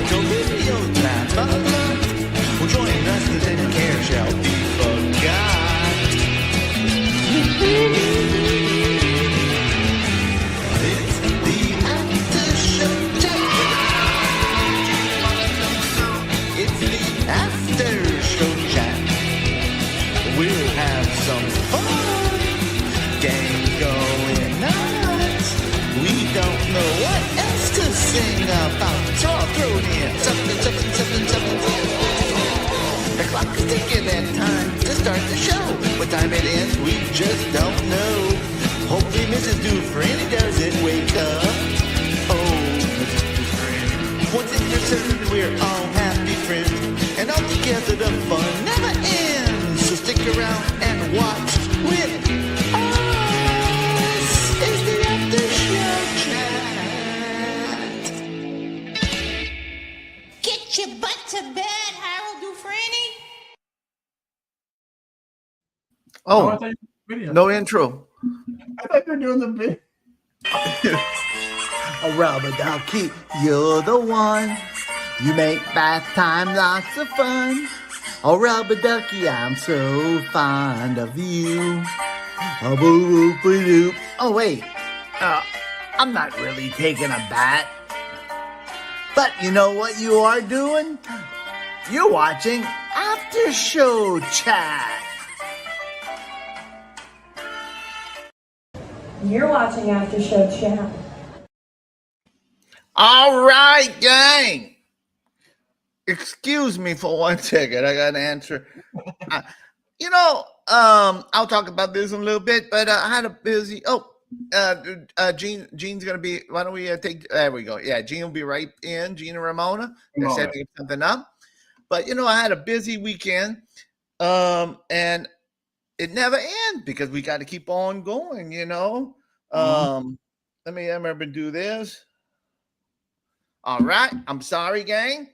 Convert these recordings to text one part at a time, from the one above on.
to video time of love. Well, join us as any care shall be forgot. It's the after show chat. It's the after show chat. We'll have some fun. Gang going nuts. We don't know what else to sing about. So I'll throw it in. Something. The clock is ticking and time to start the show. What time it ends, we just don't know. Hopefully Mrs. Dufresne doesn't wake up. Oh, Mrs. Dufresne. Once it's your served, we're all happy friends. And all together the fun never ends. So stick around and watch with us. It's the after show chat. Get your butt to bed, Harold Dufresne. Oh, I thought you were video. no intro. I thought you were doing the video. A rubber ducky, you're the one. You make bath time lots of fun. Oh, rubber ducky, I'm so fond of you. Oh, boo-boo-boo-doop. Oh, wait. I'm not really taking a bath. But you know what you are doing? You're watching After Show Chat. You're watching After Show Chat. All right, gang. Excuse me for 1 second. I got an answer. I'll talk about this in a little bit, but I had a busy. Gene's gonna be. Why don't we take? There we go. Yeah, Gene will be right in. Gene and Ramona. They're setting something up. But I had a busy weekend, and it never ends because we got to keep on going. Let me remember to do this. All right. I'm sorry, gang.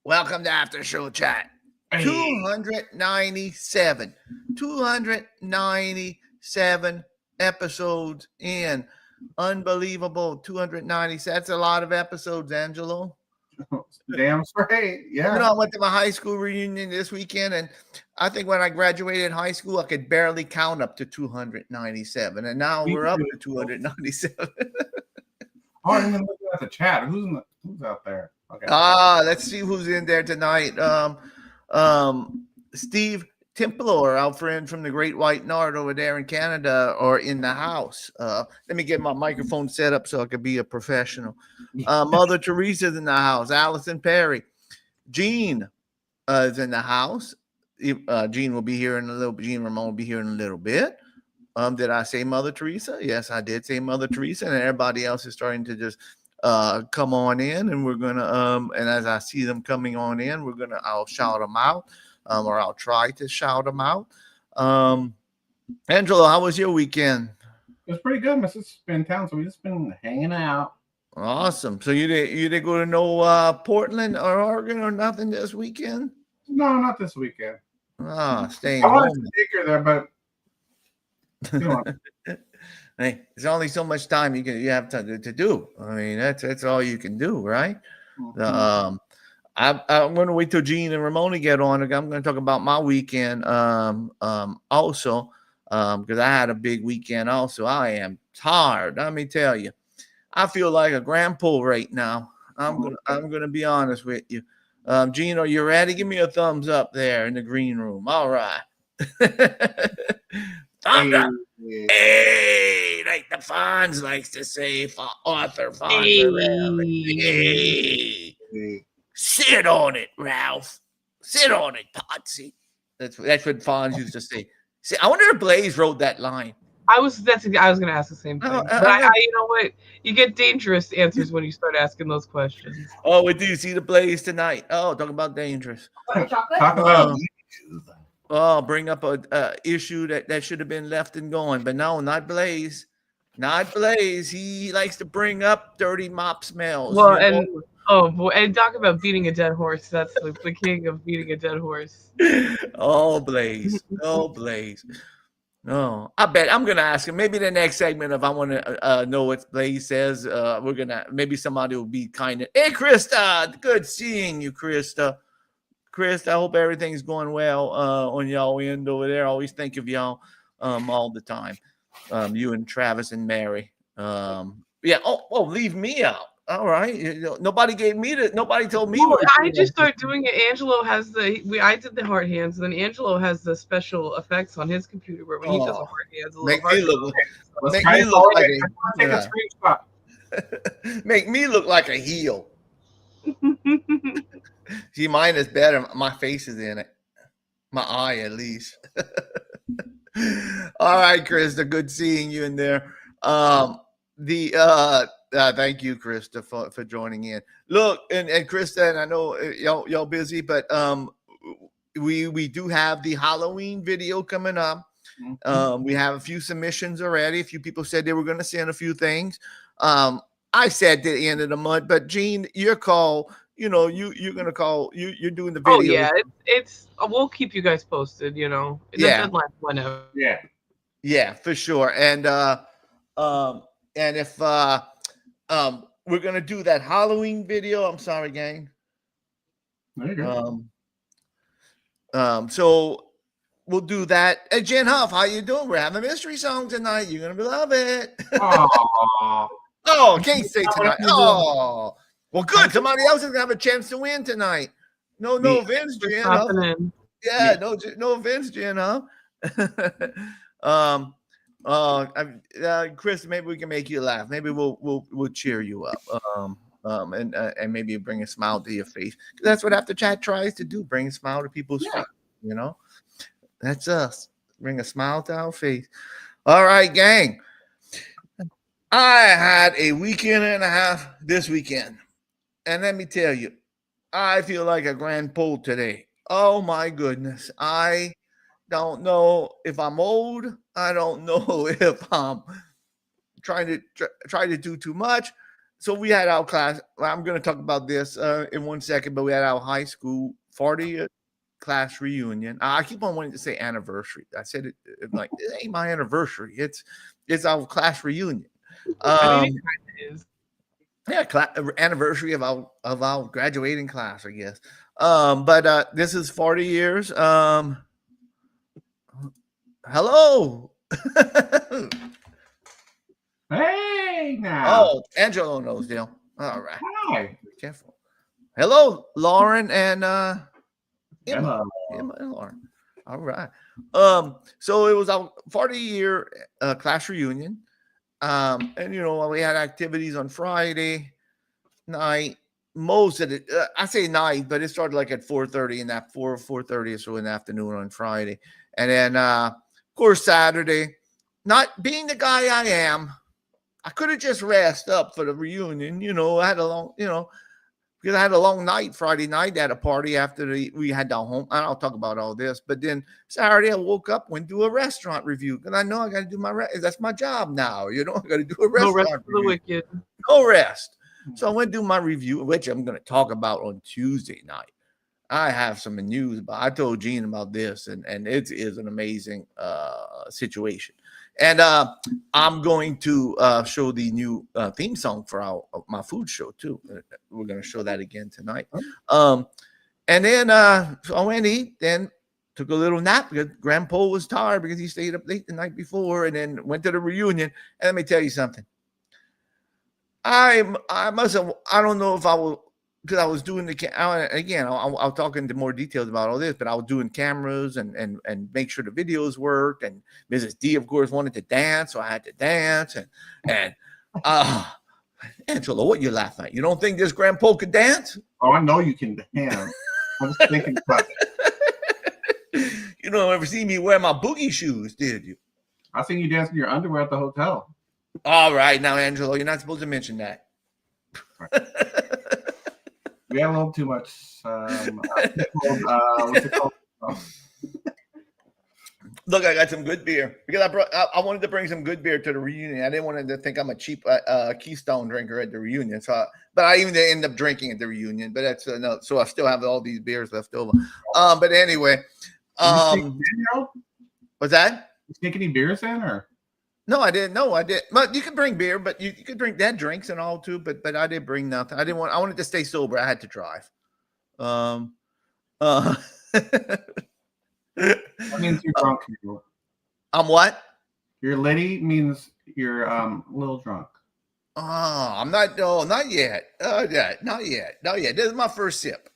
Welcome to After Show Chat. Hey. 297. 297 episodes in. Unbelievable. 290. That's a lot of episodes, Angelo. Damn straight. Yeah. I went to my high school reunion this weekend, and I think when I graduated high school, I could barely count up to 297. And now we're up to 297. Oh, I'm even looking at the chat. Who's out there? Okay. Let's see who's in there tonight. Steve Templar, our friend from the Great White North over there in Canada, or in the house. Let me get my microphone set up so I could be a professional. Mother Teresa's in the house. Allison Perry. Gene is in the house. Gene will be here in a little bit. Gene Ramon will be here in a little bit. Did I say Mother Teresa? Yes, I did say Mother Teresa, and everybody else is starting to just come on in, and we're gonna and as I see them coming on in, I'll shout them out, or I'll try to shout them out. Angelo, how was your weekend? It was pretty good. My sister's been in town, so we just been hanging out. Awesome. So you didn't go to no Portland or Oregon or nothing this weekend? No, not this weekend. Staying I home. wanted to take her there, but Hey, there's only so much time you have to do. I mean, that's all you can do, right? Mm-hmm. I'm going to wait till Gene and Ramona get on. I'm going to talk about my weekend also because I had a big weekend also. I am tired. Let me tell you, I feel like a grandpa right now. I'm gonna be honest with you. Gene, are you ready? Give me a thumbs up there in the green room. All right. Thumbs up. Hey, like the Fonz likes to say, Arthur Fonz. Hey. Sit on it, Ralph. Sit on it, Potsy. That's what Fonz used to say. See, I wonder if Blaze wrote that line. I was going to ask the same thing. But you know what? You get dangerous answers when you start asking those questions. Oh, did you see the Blaze tonight? Oh, talk about dangerous. Talk about bring up a issue that should have been left and going, but no, not Blaze. Not Blaze. He likes to bring up dirty mop smells. Well, and talk about beating a dead horse. That's the king of beating a dead horse. Oh, Blaze. Oh, Blaze. No, I bet I'm gonna ask him. Maybe the next segment, if I want to know what Blaze says, we're gonna maybe somebody will be kind of. Hey, Krista, good seeing you, Krista. Chris, I hope everything's going well on y'all end over there. I always think of y'all all the time. You and Travis and Mary. Yeah. Oh, leave me out. All right. Nobody gave me the. Nobody told me. Well, I just started doing it. Angelo has I did the heart hands, and then Angelo has the special effects on his computer where when he does a heart hands, a little Make heart me look. Let's Make try me this look all like again. Take a screenshot. make me look like a heel. See, mine is better. My face is in it. My eye, at least. All right, Krista. Good seeing you in there. Thank you, Krista, for joining in. Look, and Krista, and I know y'all busy, but we do have the Halloween video coming up. We have a few submissions already. A few people said they were going to send a few things. I said to the end of the month, but Gene, your call. You're gonna call. You're doing the video. Oh yeah, it's we'll keep you guys posted. The deadline whenever. Yeah, for sure. And if we're gonna do that Halloween video. I'm sorry, gang. There you go. So we'll do that. Hey, Jen Huff, how you doing? We're having a mystery song tonight. You're gonna love it. Oh, can't say tonight. Oh, well, good. Somebody else is gonna have a chance to win tonight. No offense, Jen Huff. Yeah, no offense, Jen Huff. Chris, maybe we can make you laugh. Maybe we'll cheer you up. And maybe bring a smile to your face. That's what After Chat tries to do, bring a smile to people's face. That's us. Bring a smile to our face. All right, gang. I had a weekend and a half this weekend. And let me tell you, I feel like a grand pole today. Oh my goodness. I don't know if I'm old. I don't know if I'm trying to do too much. So we had our class. I'm going to talk about this in 1 second, but we had our high school 40th class reunion. I keep on wanting to say anniversary. I said it like it ain't my anniversary. It's our class reunion. I mean, it kind of is. Yeah, anniversary of our graduating class, I guess. But this is 40 years. Hello. Hey, now. Oh, Angelo knows, Dale. All right. Hi. Be careful. Hello, Lauren and Emma. Emma and Lauren. All right. So it was our 40-year class reunion. And we had activities on Friday night. Most of it, I say night, but it started like at 4:30 in that 4:30 or so in the afternoon on Friday. And then of course Saturday, not being the guy I am, I could have just rest up for the reunion. I had a long, because I had a long night Friday night at a party after we had down home. And I'll talk about all this. But then Saturday I woke up, went to a restaurant review because I know I got to do that's my job now. I got to do a restaurant No rest for review. the wicked. No rest. So I went to do my review, which I'm going to talk about on Tuesday night. I have some news, but I told Gene about this, and it is an amazing situation. And I'm going to show the new theme song for my food show too. We're going to show that again tonight. And then so I went to eat, then took a little nap because Grandpa was tired because he stayed up late the night before, and then went to the reunion. And let me tell you something. I must have. I don't know if I will. Because I was doing I'll talk into more details about all this, but I was doing cameras and make sure the videos worked. And Mrs. D, of course, wanted to dance, so I had to dance. And Angela, what you laughing at? You don't think this grandpa could dance? Oh, I know you can dance. I'm just thinking about it. You don't ever see me wear my boogie shoes, did you? I seen you dance in your underwear at the hotel. All right, now, Angelo, you're not supposed to mention that. We had a little too much. What's it called? Look, I got some good beer because I wanted to bring some good beer to the reunion. I didn't want them to think I'm a cheap Keystone drinker at the reunion. But I even end up drinking at the reunion. But that's no. So I still have all these beers left over. But anyway, what's that? you take any beers in, or? No, I didn't. No, I did. But you can bring beer, but you could drink that drinks and all too. But I didn't bring nothing. I wanted to stay sober. I had to drive. Um. That means you're drunk. I'm what? Your lady means you're a little drunk. Oh, I'm not. No, not yet. Yeah, not yet. Not yet. This is my first sip.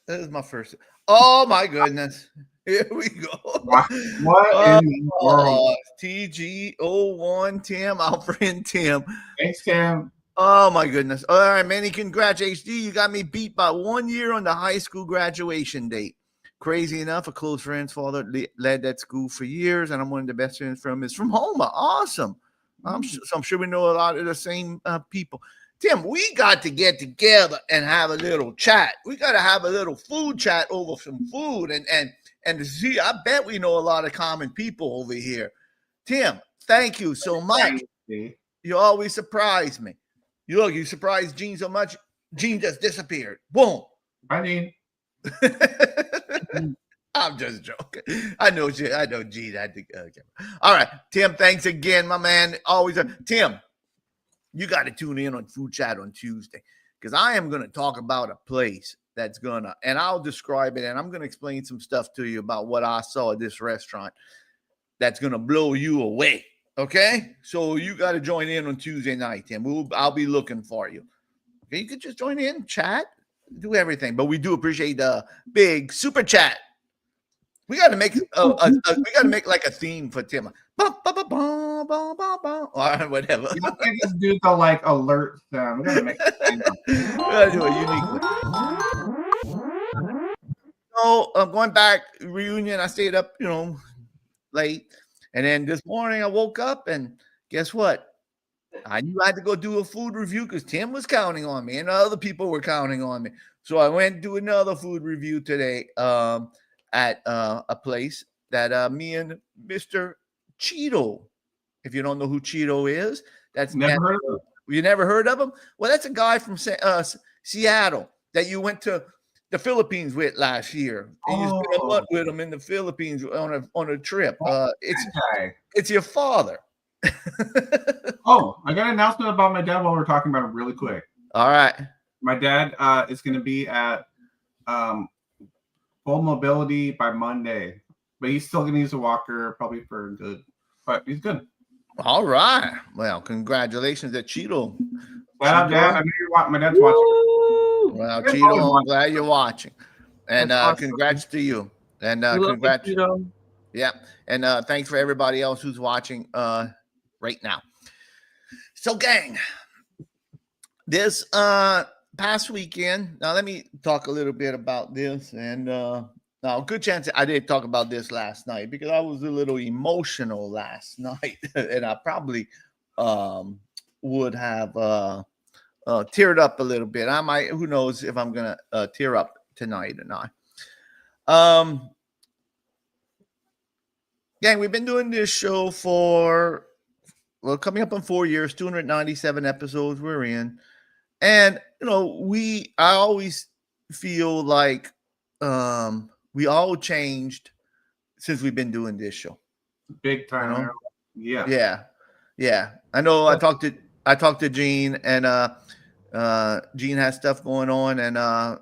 Oh my goodness. Here we go. What in the world? TG01 Tim, our friend Tim. Thanks, Tim. Oh my goodness. All right, Manny, congrats, HD. You got me beat by 1 year on the high school graduation date. Crazy enough, a close friend's father led that school for years, and I'm one of the best friends from Houma. Awesome. I'm sure we know a lot of the same people. Tim, we got to get together and have a little chat. We got to have a little food chat over some food and to see. I bet we know a lot of common people over here. Tim, thank you so much. You always surprise me. You surprised Gene so much. Gene just disappeared. Boom. I mean, I'm just joking. I know Gene. All right, Tim. Thanks again, my man. Always, Tim. You got to tune in on Food Chat on Tuesday because I am going to talk about a place that's gonna, and I'll describe it, and I'm gonna explain some stuff to you about what I saw at this restaurant that's gonna blow you away. Okay, so you got to join in on Tuesday night, Tim. I'll be looking for you. Okay, you could just join in, chat, do everything, but we do appreciate the big super chat. We got to make like a theme for Tim. Or whatever. You can't just do the like alert sound. We gotta make it. We gotta do a unique one. So going back reunion, I stayed up, late, and then this morning I woke up and guess what? I knew I had to go do a food review because Tim was counting on me and other people were counting on me. So I went to do another food review today at a place that me and Mr. Cheeto. If you don't know who Cheeto is, heard of him. You never heard of him? Well, that's a guy from Seattle that you went to the Philippines with last year. And you spent a month with him in the Philippines on a trip. It's your father. I got an announcement about my dad while we're talking about him really quick. All right. My dad is going to be at full mobility by Monday, but he's still going to use a walker probably for good, but he's good. All right. Well, congratulations at Cheeto. Shout out, Dad. I know my dad's watching. Well, Cheeto, I'm glad you're watching. And awesome. Congrats to you. And congrats. You, yeah. And thanks for everybody else who's watching right now. So, gang, this past weekend, now let me talk a little bit about this. And now, good chance I did talk about this last night because I was a little emotional last night. And I probably would have teared up a little bit. I might, who knows if I'm going to tear up tonight or not. Gang, we've been doing this show for, coming up on 4 years, 297 episodes we're in. And, I always feel like we all changed since we've been doing this show. Big time. Yeah. I know I talked to Gene and Gene has stuff going on and I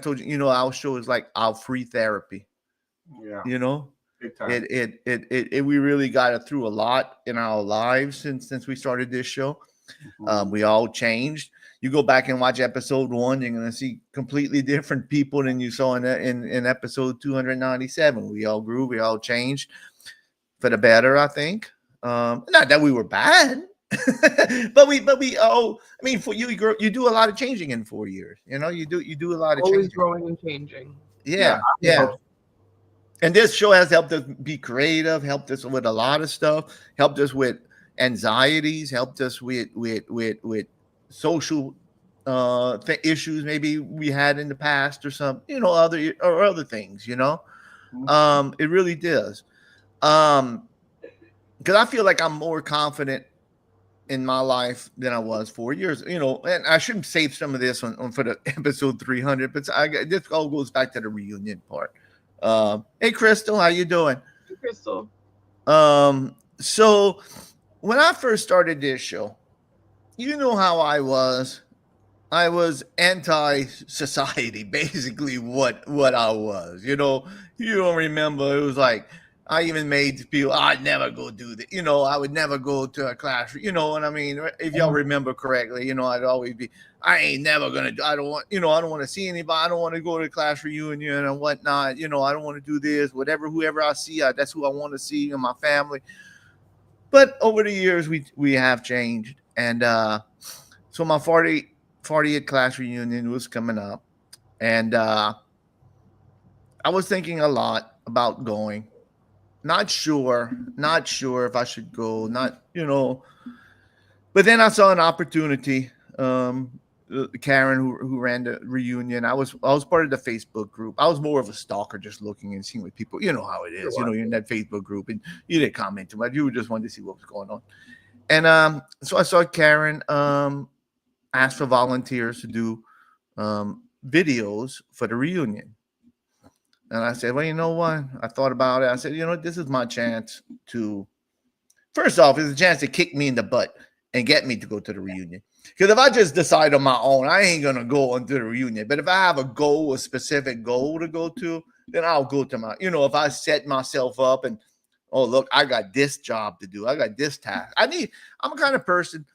told you, our show is like our free therapy. Yeah. Big time. It we really got it through a lot in our lives since we started this show. Mm-hmm. We all changed. You go back and watch episode 1, you're going to see completely different people than you saw in episode 297. We all grew, we all changed for the better, I think. Not that we were bad, but we all, I mean, for you do a lot of changing in 4 years. You do a lot of always changing. growing and changing. Yeah. And this show has helped us be creative, helped us with a lot of stuff, helped us with anxieties, helped us with social issues maybe we had in the past or some, other things, it really does. Because I feel like I'm more confident in my life than I was 4 years, and I shouldn't save some of this on for the episode 300, but this all goes back to the reunion part. Hey, Crystal, how you doing? Hey, Crystal. So when I first started this show, you know how I was. I was anti-society, basically what I was. You don't remember. It was like I even made people. I'd never go do that. I would never go to a classroom. You know what I mean? If y'all remember correctly, I'd always be. I ain't never gonna. I don't want. I don't want to see anybody. I don't want to go to a class reunion and whatnot. I don't want to do this. Whoever I see, that's who I want to see in my family. But over the years, we have changed, and so my 40th class reunion was coming up, and I was thinking a lot about going. Not sure if I should go. But then I saw an opportunity. Karen, who ran the reunion, I was part of the Facebook group. I was more of a stalker, just looking and seeing what people. You know how it is. You're in that Facebook group, and you didn't comment too much. You just wanted to see what was going on. And so I saw Karen ask for volunteers to do videos for the reunion. And I said, well, you know what? I thought about it. I said, this is my chance to, first off, it's a chance to kick me in the butt and get me to go to the reunion. Because if I just decide on my own, I ain't going to go into the reunion. But if I have a specific goal to go to, then I'll go to if I set myself up and, oh, look, I got this job to do. I got this task. I'm a kind of person,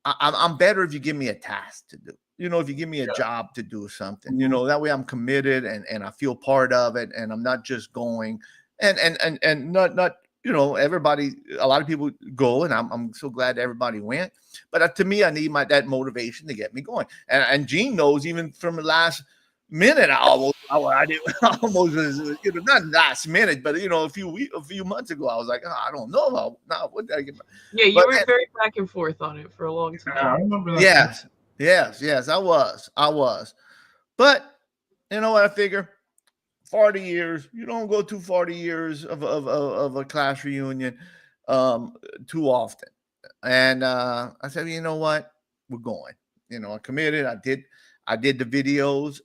I'm better if you give me a task to do. If you give me a job to do something, that way I'm committed and I feel part of it, and I'm not just going and not everybody. A lot of people go, and I'm so glad everybody went. But to me, I need that motivation to get me going. And Gene knows, even from the last minute, I did almost not last minute, but a few months ago, I was like, I don't know about now. What did I get? Yeah, you were very back and forth on it for a long time. I remember that. Yes, I was. But you know what? I figure 40 years, you don't go to 40 years of a class reunion too often. And I said, you know what? We're going. I committed. I did the videos.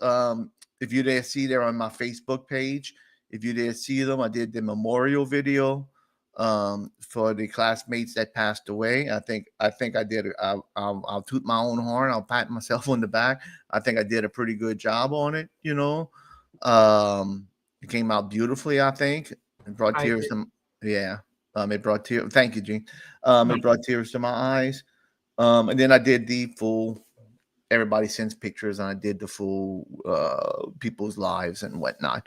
If you didn't see, they're on my Facebook page. If you didn't see them, I did the memorial video for the classmates that passed away. I think I did. I'll toot my own horn. I'll pat myself on the back. I think I did a pretty good job on it. It came out beautifully. I think it brought tears to it brought tears. Thank you, Gene. It brought tears to my eyes. And then I did the full. Everybody sends pictures, and I did the full people's lives and whatnot.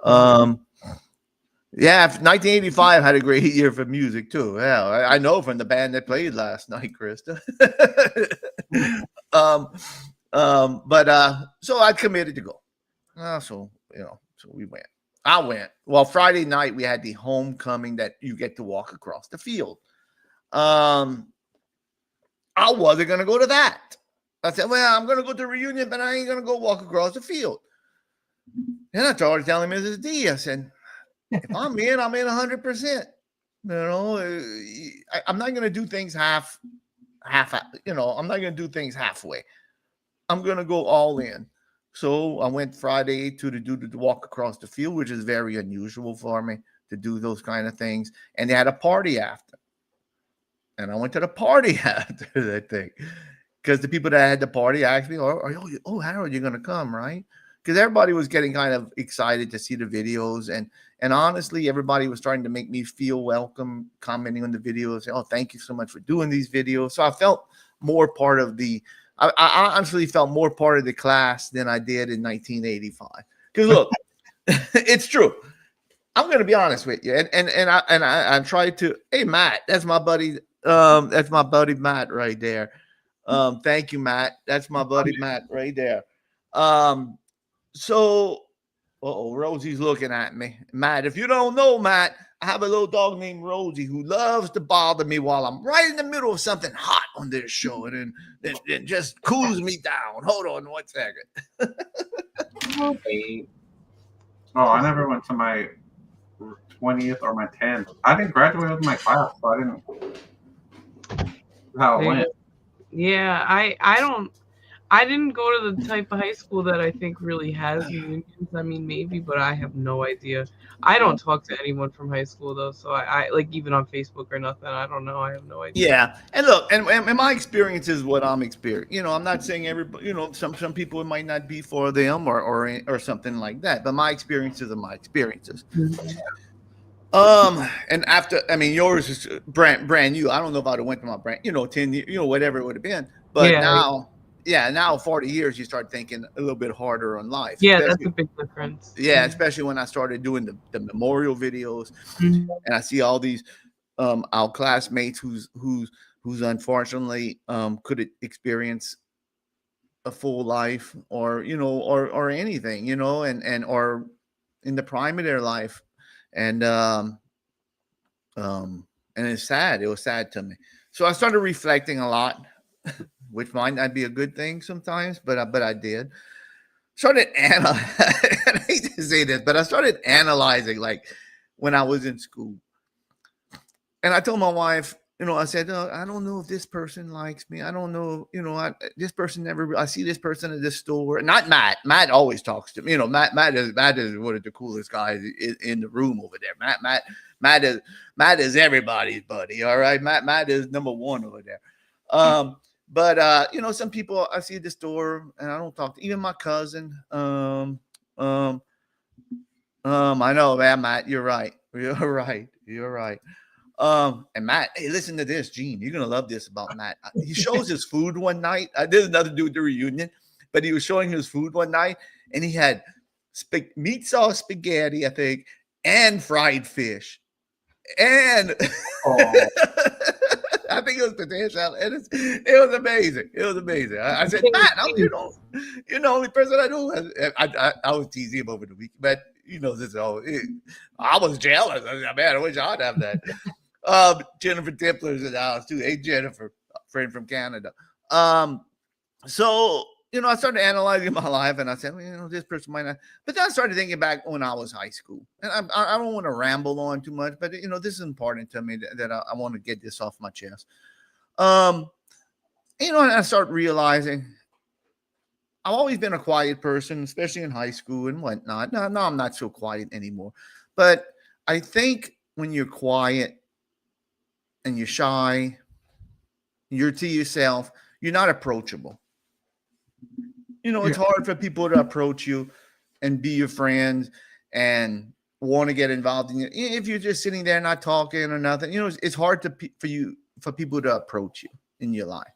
1985 had a great year for music too. Yeah, I know from the band that played last night, Krista. So I committed to go. So we went. I went. Well, Friday night we had the homecoming that you get to walk across the field. I wasn't gonna go to that. I said, well, I'm going to go to the reunion, but I ain't going to go walk across the field. And I started telling Mrs. D, I said, if I'm in 100%. I'm not going to do things half, I'm not going to do things halfway. I'm going to go all in. So I went Friday to do the walk across the field, which is very unusual for me to do those kind of things. And they had a party after. And I went to the party after that thing. Because the people that had the party asked me, oh, Harold, you're going to come, right? Because everybody was getting kind of excited to see the videos. And honestly, everybody was trying to make me feel welcome, commenting on the videos. Saying, oh, thank you so much for doing these videos. So I felt more part of I honestly felt more part of the class than I did in 1985. Because look, it's true. I'm going to be honest with you. And I tried to, hey, Matt, that's my buddy. That's my buddy, Matt, right there. Thank you, Matt. That's my buddy Matt right there. So Rosie's looking at me. Matt, if you don't know Matt, I have a little dog named Rosie who loves to bother me while I'm right in the middle of something hot on this show, and then just cools me down. Hold on 1 second. Okay. Oh, I never went to my 20th or my 10th. I didn't graduate with my class, so I didn't. How it went. Yeah, I didn't go to the type of high school that I think really has reunions. I mean, maybe, but I have no idea. I don't talk to anyone from high school though, so I like even on Facebook or nothing. I don't know. I have no idea. Yeah, and look, and my experience is what I'm experiencing. You know, I'm not saying everybody. You know, some people it might not be for them or something like that. But my experiences are my experiences. And after, I mean, yours is brand new. I don't know if I'd have went to my brand, 10 years, whatever it would have been. But Yeah, now, yeah, now 40 years, you start thinking a little bit harder on life. yeah, that's Especially, a big difference. yeah, especially when I started doing the memorial videos, Mhm. and I see all these our classmates who's unfortunately could experience a full life or or anything, and or in the prime of their life, and um and it's sad. It was sad to me, so I started reflecting a lot, which might not be a good thing sometimes, but I did. Started analyzing. I hate to say this, but I started analyzing, like, when I was in school. And I told my wife, I said, I don't know if this person likes me. I don't know, this person never. I see this person at this store. Not Matt. Matt always talks to me. Matt is one of the coolest guys in the room over there. Matt is everybody's buddy. All right, Matt is number one over there. But some people I see at the store and I don't talk to. Even my cousin. I know, man, Matt. You're right. You're right. You're right. And Matt, hey, listen to this, Gene. You're gonna love this about Matt. He shows his food one night. There's nothing to do with the reunion, but he was showing his food one night, and he had meat sauce spaghetti, I think, and fried fish, and I think it was potato salad. And it was amazing. It was amazing. I said, Matt, you're the only person I know. I was teasing him over the week, but this all. I was jealous. I said, man, I wish I'd have that. Jennifer Tippler's in the house too. Hey, Jennifer, friend from Canada. So I started analyzing my life, and I said, well, this person might not. But then I started thinking back when I was high school, and I don't want to ramble on too much, but this is important to me that I want to get this off my chest. And I start realizing I've always been a quiet person, especially in high school and whatnot. No, I'm not so quiet anymore, but I think when you're quiet and you're shy, you're to yourself, you're not approachable. It's hard for people to approach you and be your friends and want to get involved in you. If you're just sitting there not talking or nothing, it's hard for people to approach you in your life.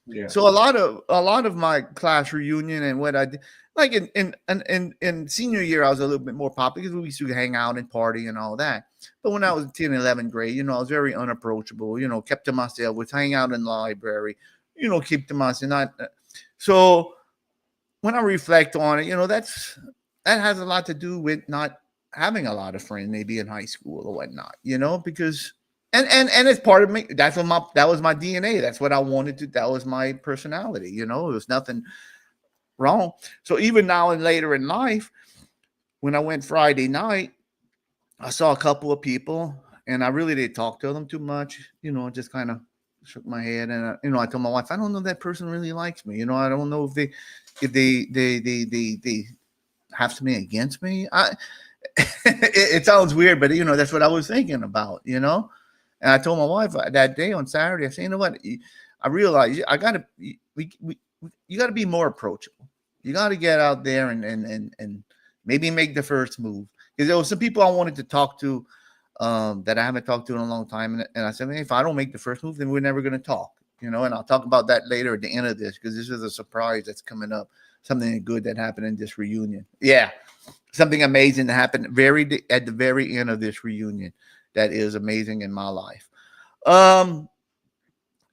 Yeah. So a lot of my class reunion and what I did, like in senior year, I was a little bit more popular because we used to hang out and party and all that. But when I was 10, 11th grade, I was very unapproachable, kept to myself, would hang out in the library, keep to myself. So when I reflect on it, that has a lot to do with not having a lot of friends, maybe in high school or whatnot, because and it's part of me. That was my DNA. That's what I wanted to. That was my personality. There was nothing wrong. So even now and later in life, when I went Friday night, I saw a couple of people, and I really didn't talk to them too much. Just kind of shook my head, and I told my wife, I don't know if that person really likes me. I don't know if they have something against me. It sounds weird, but that's what I was thinking about. And I told my wife that day on Saturday, I said, you know what? I realized you got to be more approachable. You got to get out there and maybe make the first move. Because there were some people I wanted to talk to that I haven't talked to in a long time. And I said, hey, if I don't make the first move, then we're never going to talk. And I'll talk about that later at the end of this, because this is a surprise that's coming up. Something good that happened in this reunion. Yeah, something amazing that happened at the very end of this reunion that is amazing in my life.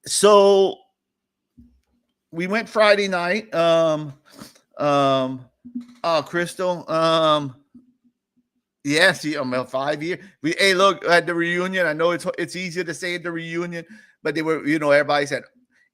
So we went Friday night. Crystal. Yes, 5 years. Hey, look, at the reunion. I know it's easier to say at the reunion, but they were, everybody said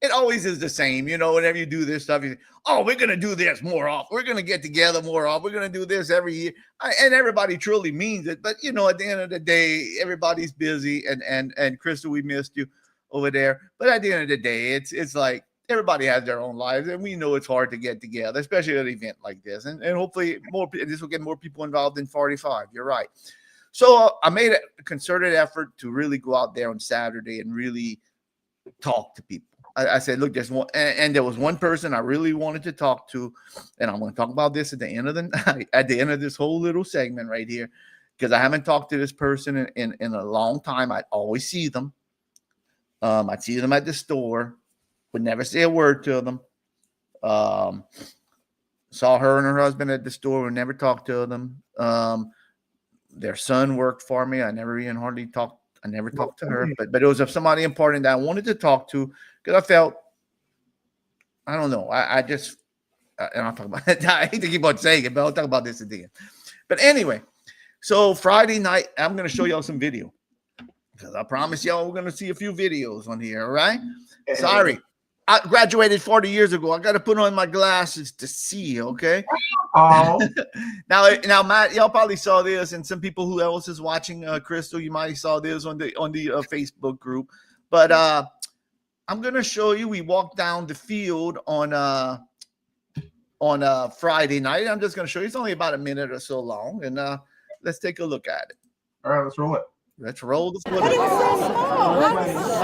it always is the same. Whenever you do this stuff, you say, oh, we're gonna do this more often. We're gonna get together more often. We're gonna do this every year, and everybody truly means it. But at the end of the day, everybody's busy. And Crystal, we missed you over there. But at the end of the day, it's like everybody has their own lives, and we know it's hard to get together, especially at an event like this. And hopefully this will get more people involved in 45. You're right. So I made a concerted effort to really go out there on Saturday and really talk to people. I said, look, there's one, and there was one person I really wanted to talk to, and I'm going to talk about this at the end of the night, at the end of this whole little segment right here, because I haven't talked to this person in a long time. I always see them. I'd see them at the store, would never say a word to them. Saw her and her husband at the store, would never talk to them. Their son worked for me. I never even hardly talked. I never talked to her, but it was of somebody important that I wanted to talk to because I felt, I don't know. I just, and I'll talk about it. I hate to keep on saying it, but I'll talk about this at the end. But anyway, so Friday night, I'm going to show y'all some video because I promise y'all we're going to see a few videos on here. All right. Sorry. I graduated 40 years ago. I got to put on my glasses to see. Okay. Oh, Now, Matt, y'all probably saw this, and some people who else is watching, Crystal, you might have saw this on the Facebook group. But I'm gonna show you. We walked down the field on Friday night. I'm just gonna show you. It's only about a minute or so long, and let's take a look at it. all right, let's roll it. Let's roll the footage. All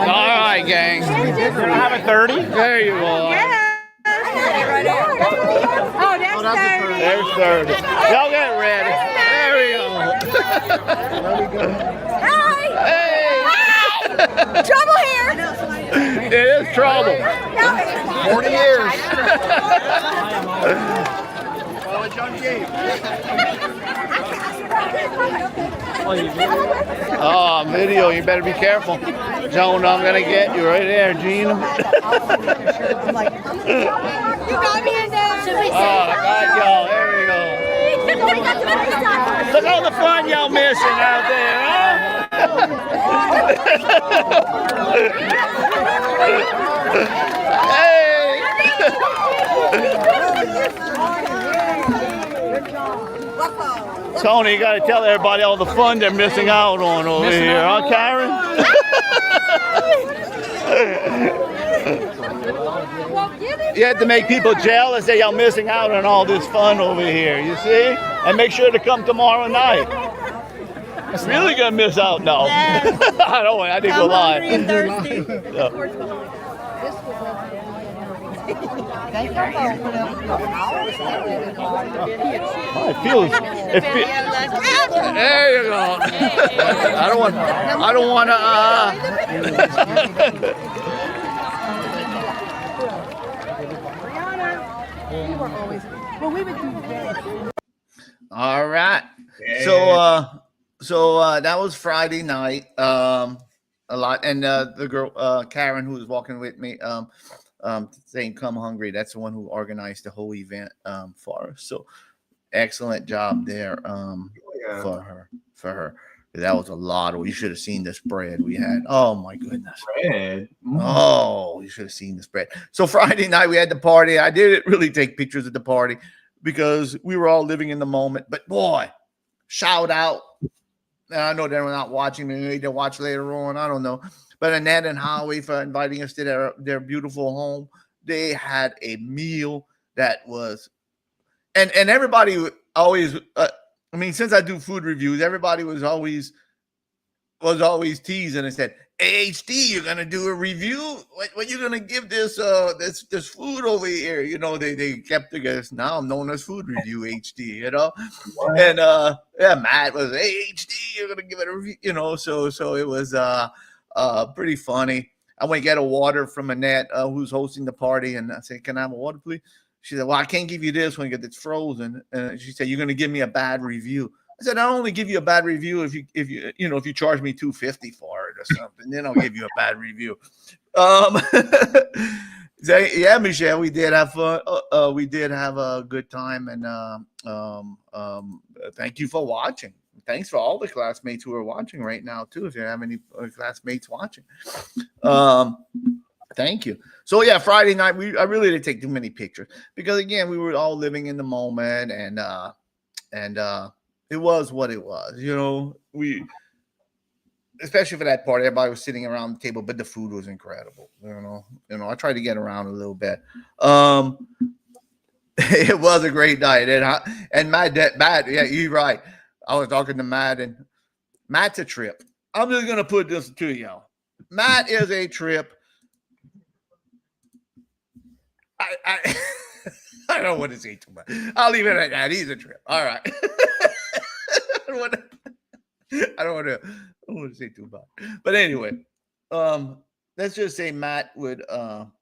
All right, gang. Have a 30? There you are. Oh, that's 30. There's 30. Y'all get ready. There we go. Hey! Trouble here. It is trouble. 40 years. Oh, video. You better be careful. Joan, I'm going to get you right there, Gina. You got me in there. Oh, I got y'all. There we go. Look at all the fun y'all missing out there, huh? Hey! Tony, you got to tell everybody all the fun they're missing out on over here, huh, Karen? You have to make people jealous that y'all missing out on all this fun over here, you see? And make sure to come tomorrow night. Really gonna miss out now. I don't want. I think we'll lie. And thirsty. It feels. There you go. I don't want to. All right. So that was Friday night. A lot, and the girl Karen, who was walking with me, saying "Come hungry." That's the one who organized the whole event for us. So excellent job there for her. That was a lot. You should have seen the spread we had. Oh my goodness. Bread. Oh, you should have seen the spread. So Friday night we had the party. I didn't really take pictures at the party because we were all living in the moment. But boy, shout out. And I know they're not watching. Maybe they'll watch later on. I don't know. But Annette and Howie for inviting us to their beautiful home. They had a meal that was, and everybody always. I mean, since I do food reviews, everybody was always teasing and said, "AHD, you're gonna do a review? What you gonna give this this food over here?" You know, they kept together. Now I'm known as Food Review HD. You know, and Matt was AHD. You're gonna give it a review. You know, so it was pretty funny. I went to get a water from Annette, who's hosting the party, and I said, "Can I have a water, please?" She said, "Well, I can't give you this one because it's frozen." And she said, "You're going to give me a bad review." I said, "I'll only give you a bad review if you charge me $250 for it or something. Then I'll give you a bad review." Yeah, Michelle, we did have fun. We did have a good time, and thank you for watching. Thanks for all the classmates who are watching right now too. If you have any classmates watching, thank you. So yeah, Friday night I really didn't take too many pictures because again we were all living in the moment, and it was what it was. You know, especially for that party, everybody was sitting around the table, but the food was incredible. I tried to get around a little bit. It was a great night, and Matt, yeah, you're right. I was talking to Matt, and Matt's a trip. I'm just gonna put this to y'all. Matt is a trip. I I don't want to say too much. I'll leave it at that. He's a trip. All right. I don't want to say too much. But anyway, let's just say Matt would I'll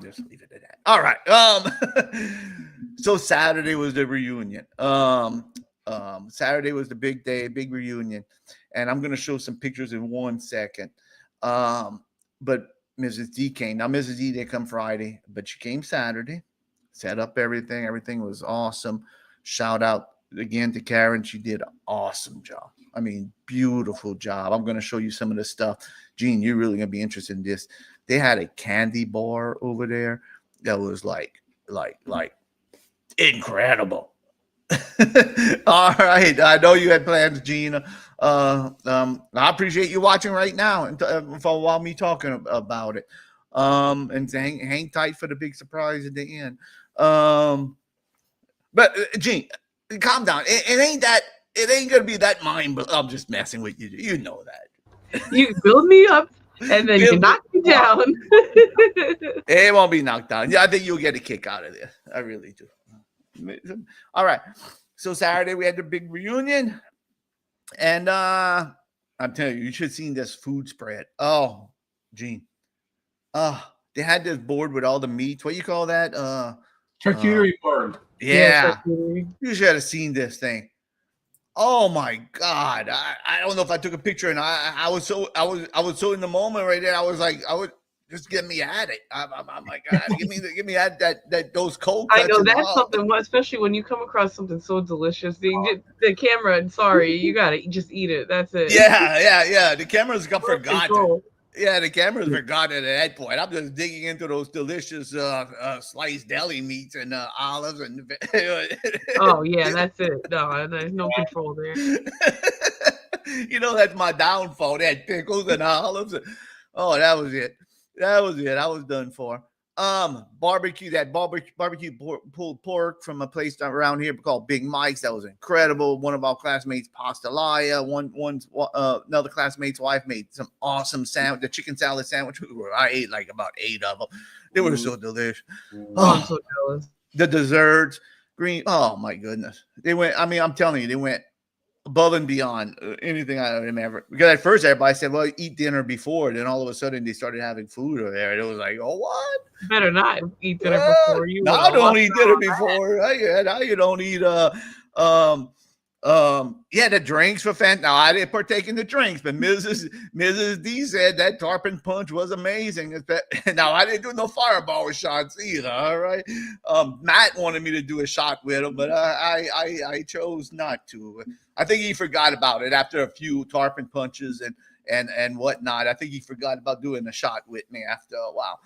just leave it at that. All right. So Saturday was the reunion. Saturday was the big day, big reunion. And I'm gonna show some pictures in 1 second. But Mrs. D came. Now, Mrs. D didn't come Friday, but she came Saturday, set up everything. Everything was awesome. Shout out again to Karen. She did an awesome job. I mean, beautiful job. I'm going to show you some of the stuff. Gene, you're really going to be interested in this. They had a candy bar over there that was like incredible. All right. I know you had plans, Gina. I appreciate you watching right now and while me talking about it. And hang tight for the big surprise at the end. But Gene, calm down. It ain't gonna be that mind-blowing. I'm just messing with you. You know that. You build me up and then you knock me down. It won't be knocked down. Yeah, I think you'll get a kick out of this. I really do. All right. So Saturday we had the big reunion, and I'm telling you should have seen this food spread. Oh, Gene. They had this board with all the meats. What do you call that? Charcuterie board. Yeah. You should have seen this thing. Oh my God. I don't know if I took a picture, and I was so in the moment right there. I was just get me at it. I'm like, God, give me at those cold cuts. I know that's something, especially when you come across something so delicious. The camera, sorry, you gotta just eat it. That's it. Yeah. The cameras got forgotten. Yeah, the cameras forgotten at that point. I'm just digging into those delicious sliced deli meats and olives and. Oh yeah, that's it. No, there's no control there. That's my downfall. They had pickles and olives. Oh, that was it. I was done for. Barbecue pulled pork from a place around here called Big Mike's. That was incredible. One of our classmates, Pastalaya, another classmate's wife made some awesome the chicken salad sandwich. I ate like about 8 of them. They were so delicious. I'm so jealous. The desserts, green. Oh my goodness. They went, I'm telling you, they went above and beyond anything I remember. Because at first everybody said, well, eat dinner before. Then all of a sudden they started having food over there. It was like, oh, what? You better not eat dinner before you. Now don't eat dinner before. Now you don't eat the drinks for fan. Now I didn't partake in the drinks, but Mrs. D said that tarpon punch was amazing. Now I didn't do no fireball shots either. All right. Matt wanted me to do a shot with him, but I chose not to. I think he forgot about it after a few tarpon punches and whatnot. I think he forgot about doing a shot with me after a while.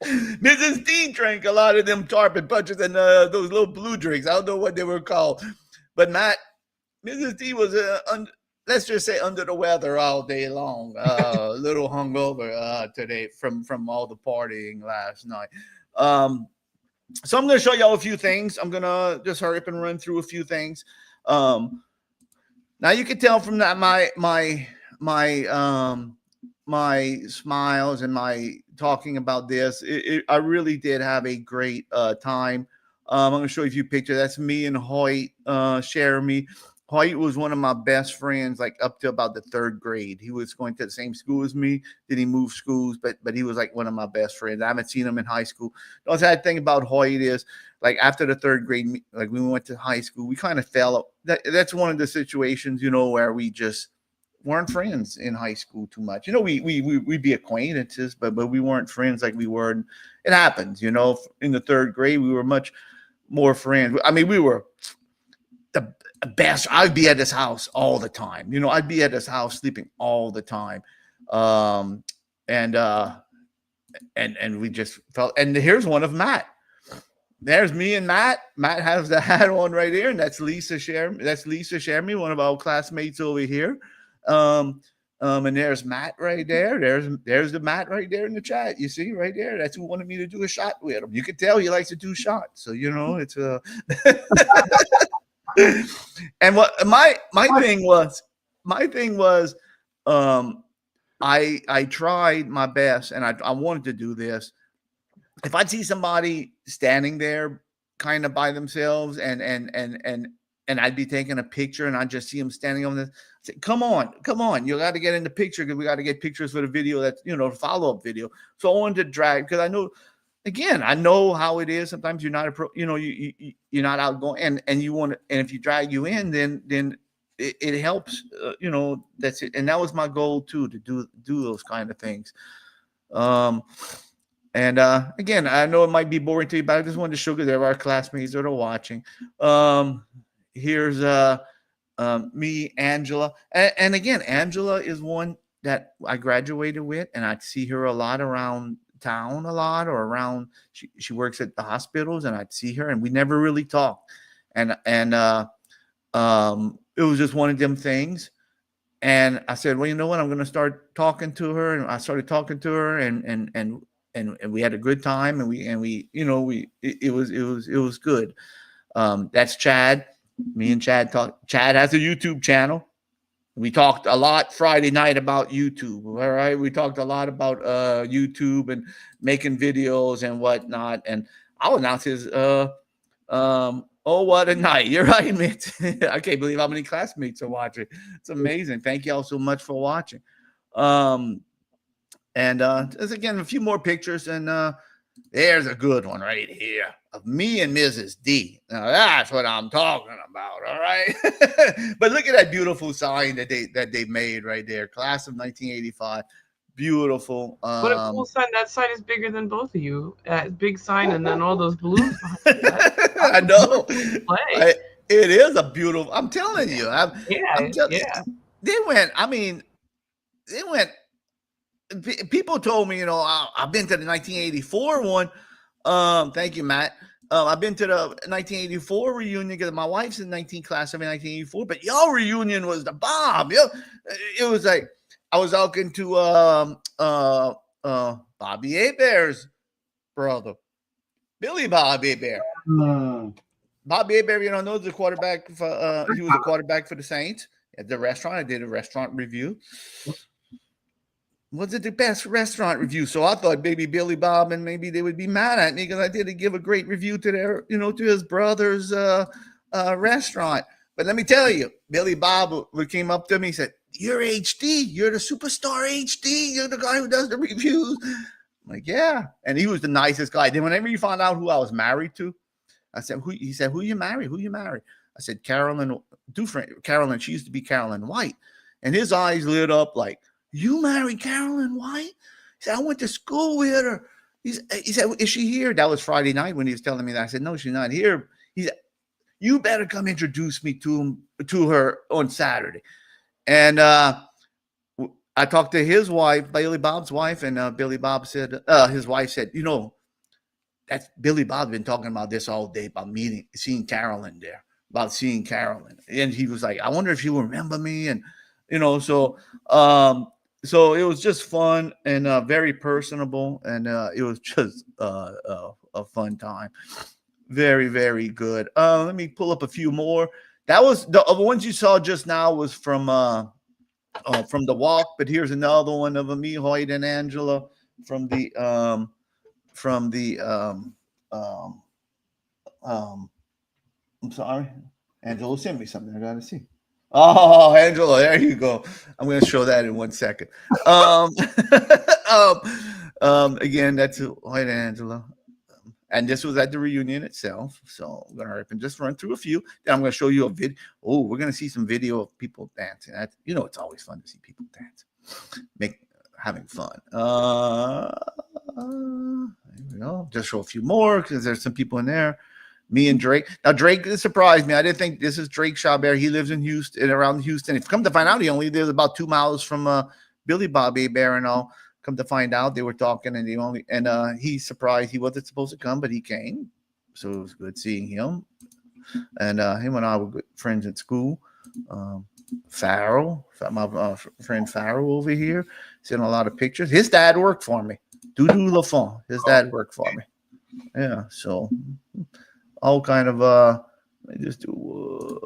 Mrs. D drank a lot of them tarpon punches and those little blue drinks. I don't know what they were called. But Mrs. D was, let's just say, under the weather all day long. A little hungover today from all the partying last night. So I'm going to show y'all a few things. I'm going to just hurry up and run through a few things. Now you can tell from that my smiles and my talking about this, I really did have a great time. I'm going to show you a few pictures. That's me and Hoyt, Jeremy. Hoyt was one of my best friends, like up to about the 3rd grade. He was going to the same school as me. Then he moved schools, but he was like one of my best friends. I haven't seen him in high school. The only sad thing about Hoyt is, like after the 3rd grade, like when we went to high school, we kind of fell up. That's one of the situations, where we just weren't friends in high school too much. We'd be acquaintances, but we weren't friends like we were. It happens, in the 3rd grade, we were much more friends. I mean, we were the best. I'd be at his house all the time. I'd be at his house sleeping all the time. And we just felt, and here's one of Matt. there's me and Matt. Matt has the hat on right here, and that's Lisa Shermy. That's Lisa Shermy, one of our classmates over here. Um, and there's Matt right there. There's the Matt right there in the chat. You see right there. That's who wanted me to do a shot with him. You can tell he likes to do shots. So it's a. And what my thing was, I tried my best, and I wanted to do this. If I'd see somebody standing there kind of by themselves and I'd be taking a picture and I'd just see them standing on this, I'd say, come on, you got to get in the picture because we got to get pictures for the video that's, follow-up video. So I wanted to drag because I know how it is. Sometimes you're not you're not outgoing and you want to, and if you drag you in, then it helps, that's it. And that was my goal too, to do those kind of things. And again, I know it might be boring to you, but I just wanted to show you there are classmates that are watching. Here's me, Angela. And again, Angela is one that I graduated with, and I'd see her a lot around town or around. She works at the hospitals, and I'd see her, and we never really talked. And it was just one of them things. And I said, well, you know what? I'm going to start talking to her. And I started talking to her, and we had a good time, and it was good. That's Chad. Me and Chad talk. Chad has a YouTube channel. We talked a lot Friday night about YouTube. All right, we talked a lot about YouTube and making videos and whatnot. And I'll announce his. Oh, what a night! You're right, Mitch. I can't believe how many classmates are watching. It's amazing. Thank you all so much for watching. And there's again a few more pictures, and there's a good one right here of me and Mrs. D. Now that's what I'm talking about. All right, but look at that beautiful sign that they made right there, class of 1985. Beautiful. What a cool sign! That sign is bigger than both of you. Big sign, and then all those balloons. I know. It is a beautiful. I'm telling you. They went. I mean, they went. People told me, I've been to the 1984 one. Thank you, Matt. I've been to the 1984 reunion because my wife's in class of 1984. But y'all reunion was the bomb. It was like I was talking to Bobby Hebert's brother, Billy Bobby Hebert. Bobby Hebert, knows the quarterback. He was a quarterback for the Saints at the restaurant. I did a restaurant review. Was it the best restaurant review? So I thought maybe Billy Bob and maybe they would be mad at me because I didn't give a great review to their, to his brother's restaurant. But let me tell you, Billy Bob came up to me and said, "You're HD. You're the superstar HD. You're the guy who does the reviews." I'm like, yeah. And he was the nicest guy. Then whenever you found out who I was married to, I said, he said, who you married? I said, Carolyn Dufresne. Carolyn, she used to be Carolyn White. And his eyes lit up like, "You married Carolyn White?" He said, "I went to school with her." He said, "Is she here?" That was Friday night when he was telling me that. I said, "No, she's not here." He said, "You better come introduce me to her on Saturday." And I talked to his wife, Billy Bob's wife, and Billy Bob said, his wife said, that's Billy Bob been talking about this all day about seeing Carolyn there, and he was like, "I wonder if you remember me," and so it was just fun and very personable, and it was just a fun time. Very, very good. Let me pull up a few more. That was the ones you saw just now was from the walk, but here's another one of me, Hoyt, and Angela from the I'm sorry, Angela sent me something I gotta see. Oh, Angela, there you go. I'm going to show that in 1 second. Again, that's White Angela. And this was at the reunion itself. So I'm going to just run through a few. Then I'm going to show you a video. Oh, we're going to see some video of people dancing. It's always fun to see people dance. Having fun. There we go. Just show a few more because there's some people in there. Me and Drake. Now, Drake surprised me. I didn't think this is Drake Chabert. He lives in Houston, around Houston. If come to find out, he only lives about 2 miles from Billy Bob Hebert and all. Come to find out, they were talking, and he's surprised he wasn't supposed to come, but he came. So it was good seeing him. And him and I were good friends at school. Farrell, my friend Farrell over here, sent a lot of pictures. His dad worked for me. Dudu Lafourche. His dad worked for me. Yeah. So all kind of let me just do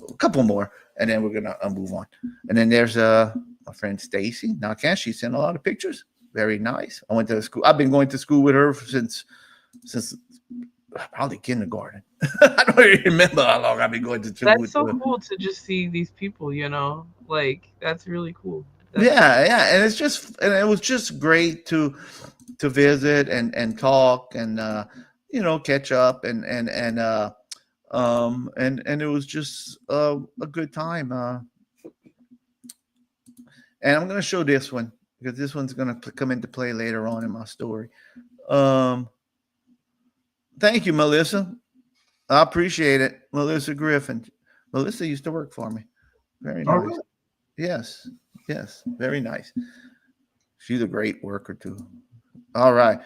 a couple more, and then we're gonna move on. And then there's my friend Stacy. Now, can she sent a lot of pictures? Very nice. I went to school. I've been going to school with her since probably kindergarten. I don't even remember how long I've been going to school. That's so cool to just see these people. Like that's really cool. Yeah, and it was just great to visit and talk and catch up and it was just a good time. And I'm going to show this one because this one's going to come into play later on in my story. Thank you, Melissa. I appreciate it. Melissa Griffin. Melissa used to work for me. Very nice. really? Yes. Very nice. She's a great worker too. All right.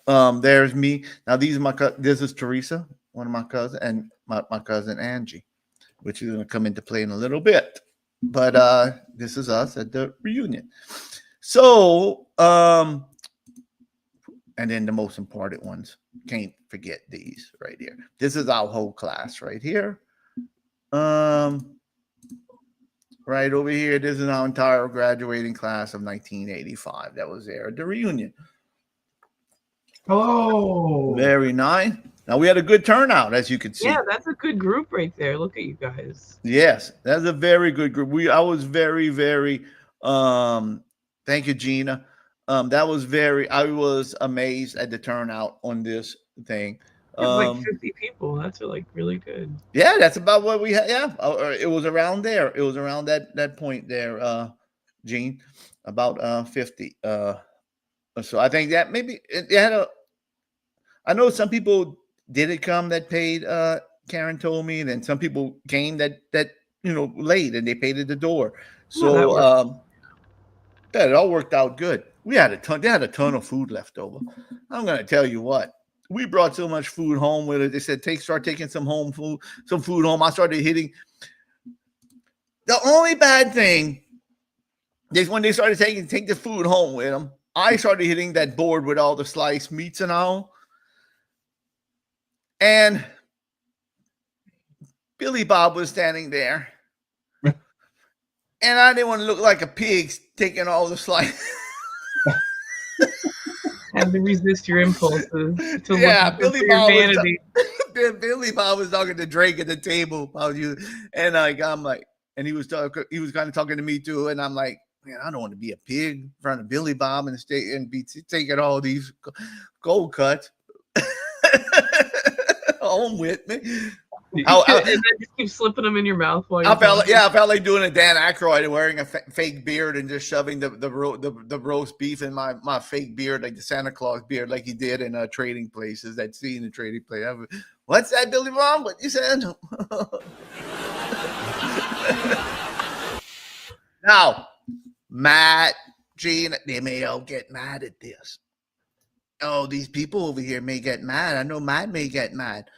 There's me. Now this is Teresa, one of my cousins, and my cousin Angie, which is going to come into play in a little bit. But this is us at the reunion. So, and then the most important ones. Can't forget these right here. This is our whole class right here. Right over here, this is our entire graduating class of 1985 that was there at the reunion. Hello. Very nice. Now, we had a good turnout, as you can see. Yeah, that's a good group right there. Look at you guys. Yes, that's a very good group. I was very, very, thank you, Gina. I was amazed at the turnout on this thing. It's like 50 people. That's like really good. Yeah, that's about what we had. Yeah, it was around there. It was around that point there, Gene, about 50. So I think that maybe it had I know some people didn't come that paid. Karen told me, and then some people came that late and they paid at the door. So it all worked out good. We had a ton. They had a ton of food left over. I'm gonna tell you what. We brought so much food home with it. They said, start taking some food home. I started hitting. The only bad thing is when they started take the food home with them, I started hitting that board with all the sliced meats and all. And Billy Bob was standing there. And I didn't want to look like a pig taking all the slice. Had to resist your impulses. Billy Bob was talking to Drake at the table about you, and I'm like, and he was kind of talking to me too, and I'm like, man, I don't want to be a pig in front of Billy Bob and be taking all these gold cuts home with me. And then just keep slipping them in your mouth while you're I felt like doing a Dan Aykroyd and wearing a fake beard and just shoving the roast beef in my fake beard, like the Santa Claus beard, like he did in Trading Places. That scene in Trading Places. What's that, Billy Bob? What you said? Now, Matt, Gene, they may all get mad at this. Oh, these people over here may get mad. I know Matt may get mad.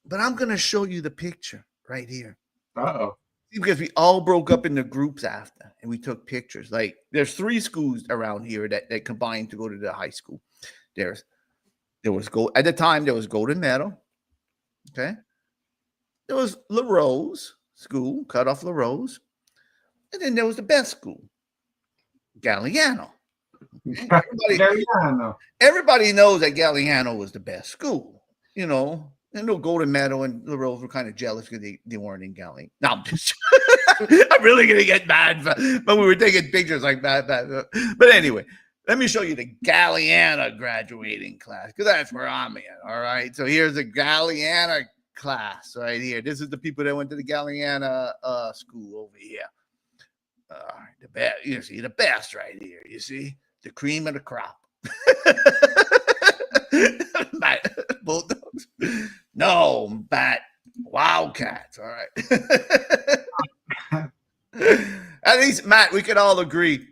But I'm going to show you the picture right here. Uh-oh. Because we all broke up into groups after, and we took pictures. Like, there's 3 schools around here that combined to go to the high school. There was at the time, there was Golden Meadow. Okay. There was LaRose School, cut off LaRose. And then there was the best school, Galliano. Everybody knows that Galliano was the best school, I know Golden Meadow and LaRose were kind of jealous because they weren't in Galliano. No, I'm really going to get mad, but we were taking pictures like that. But anyway, let me show you the Galliano graduating class because that's where I'm at. All right. So here's the Galliano class right here. This is the people that went to the Galliano school over here. The best, you see the best right here. You see the cream of the crop. Bulldogs. No, Bat. Wildcats. All right. At least, Matt, we could all agree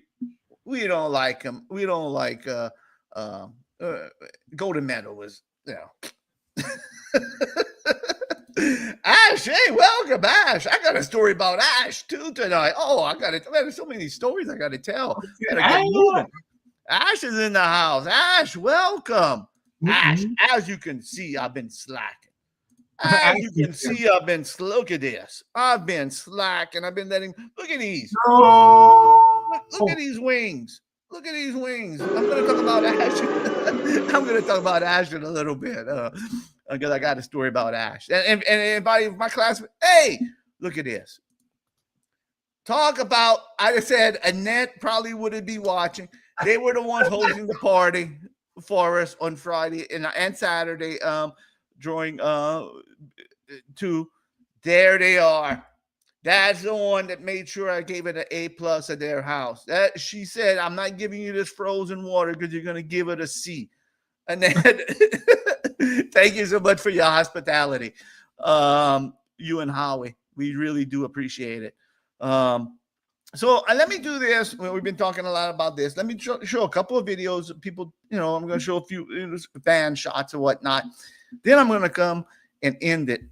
we don't like them. We don't like Golden medal was, Ash, hey, welcome, Ash. I got a story about Ash too tonight. Oh, I got it. There's so many stories I got to tell. Gotta get moving. Ash is in the house. Ash, welcome. Ash, as you can see, I've been slacking. As you can see, I've been look at this. I've been slacking. I've been letting. Look at these. Look at these wings. Look at these wings. I'm going to talk about Ash. I'm going to talk about Ash in a little bit because I got a story about Ash. And everybody, my class, hey, look at this. Talk about, I said Annette probably wouldn't be watching. They were the ones hosting the party for us on Friday and Saturday during two. There they are. That's the one that made sure I gave it an A+ at their house. That she said, I'm not giving you this frozen water because you're going to give it a C. And then thank you so much for your hospitality. You and Howie, we really do appreciate it. So let me do this. We've been talking a lot about this. Let me show a couple of videos of people, I'm going to show a few band shots or whatnot. Then I'm going to come and end it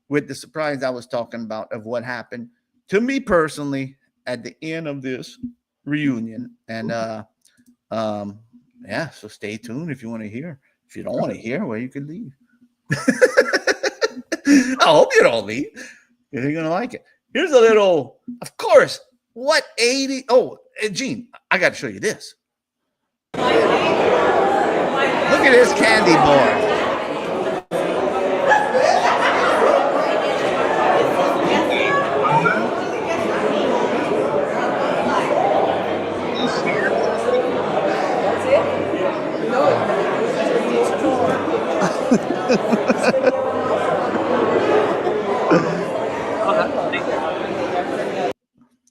with the surprise I was talking about of what happened to me personally at the end of this reunion. And so stay tuned if you want to hear. If you don't want to hear, well, you can leave. I hope you don't leave. You're going to like it. Here's a little, of course, what 80? Oh, Gene, I got to show you this. Look at this candy bar.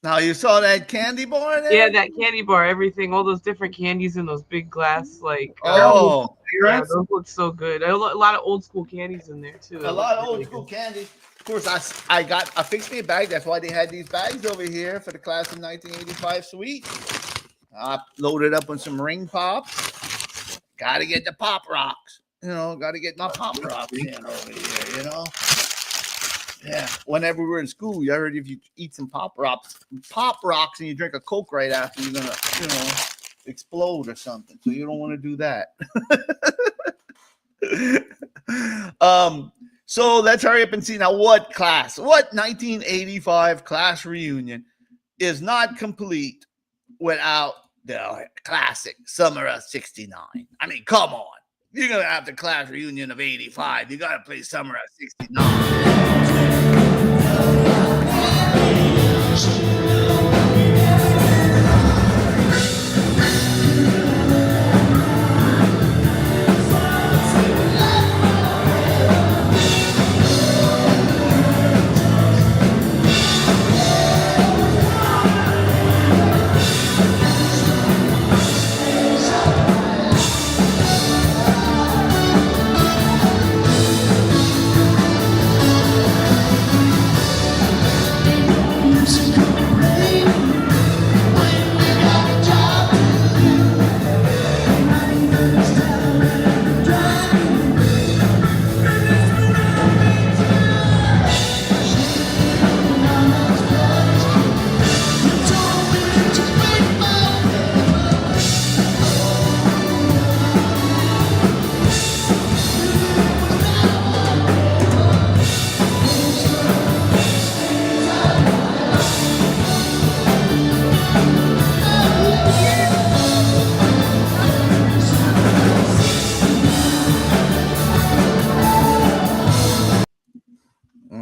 Now you saw that candy bar there? Yeah, that candy bar, everything, all those different candies in those big glass, like yeah, those look so good. A lot of old school candies in there too. A lot of old school candy. Of course, I fixed me a bag. That's why they had these bags over here for the class of 1985 suite. I loaded up on some ring pops. Got to get the pop rocks. Got to get my pop rocks in over here. Yeah. Whenever we were in school, you heard if you eat some pop rocks, and you drink a Coke right after, you're gonna, explode or something. So you don't want to do that. So let's hurry up and see now what 1985 class reunion is not complete without the classic Summer of '69. I mean, come on. You're going to have the class reunion of 85. You got to play Summer of '69.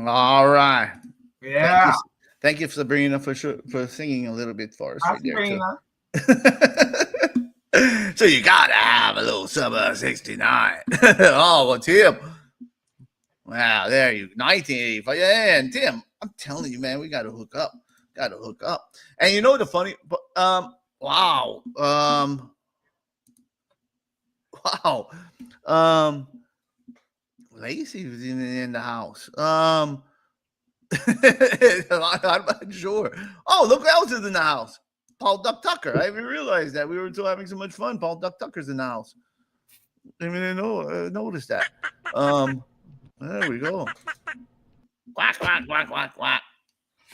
All right. Yeah. Thank you, Sabrina, for singing a little bit for us. Right Sabrina. There, so you got to have a little Summer '69. Oh, well, Tim. Wow, there you 1985. Yeah, and Tim, I'm telling you, man, we got to hook up. And you know the funny, wow. Lacey was in the house. I'm not sure. Oh, look who else is in the house. Paul Duck Tucker. I didn't realize that. We were still having so much fun. Paul Duck Tucker's in the house. I mean, notice that. There we go. Quack, quack, quack, quack, quack.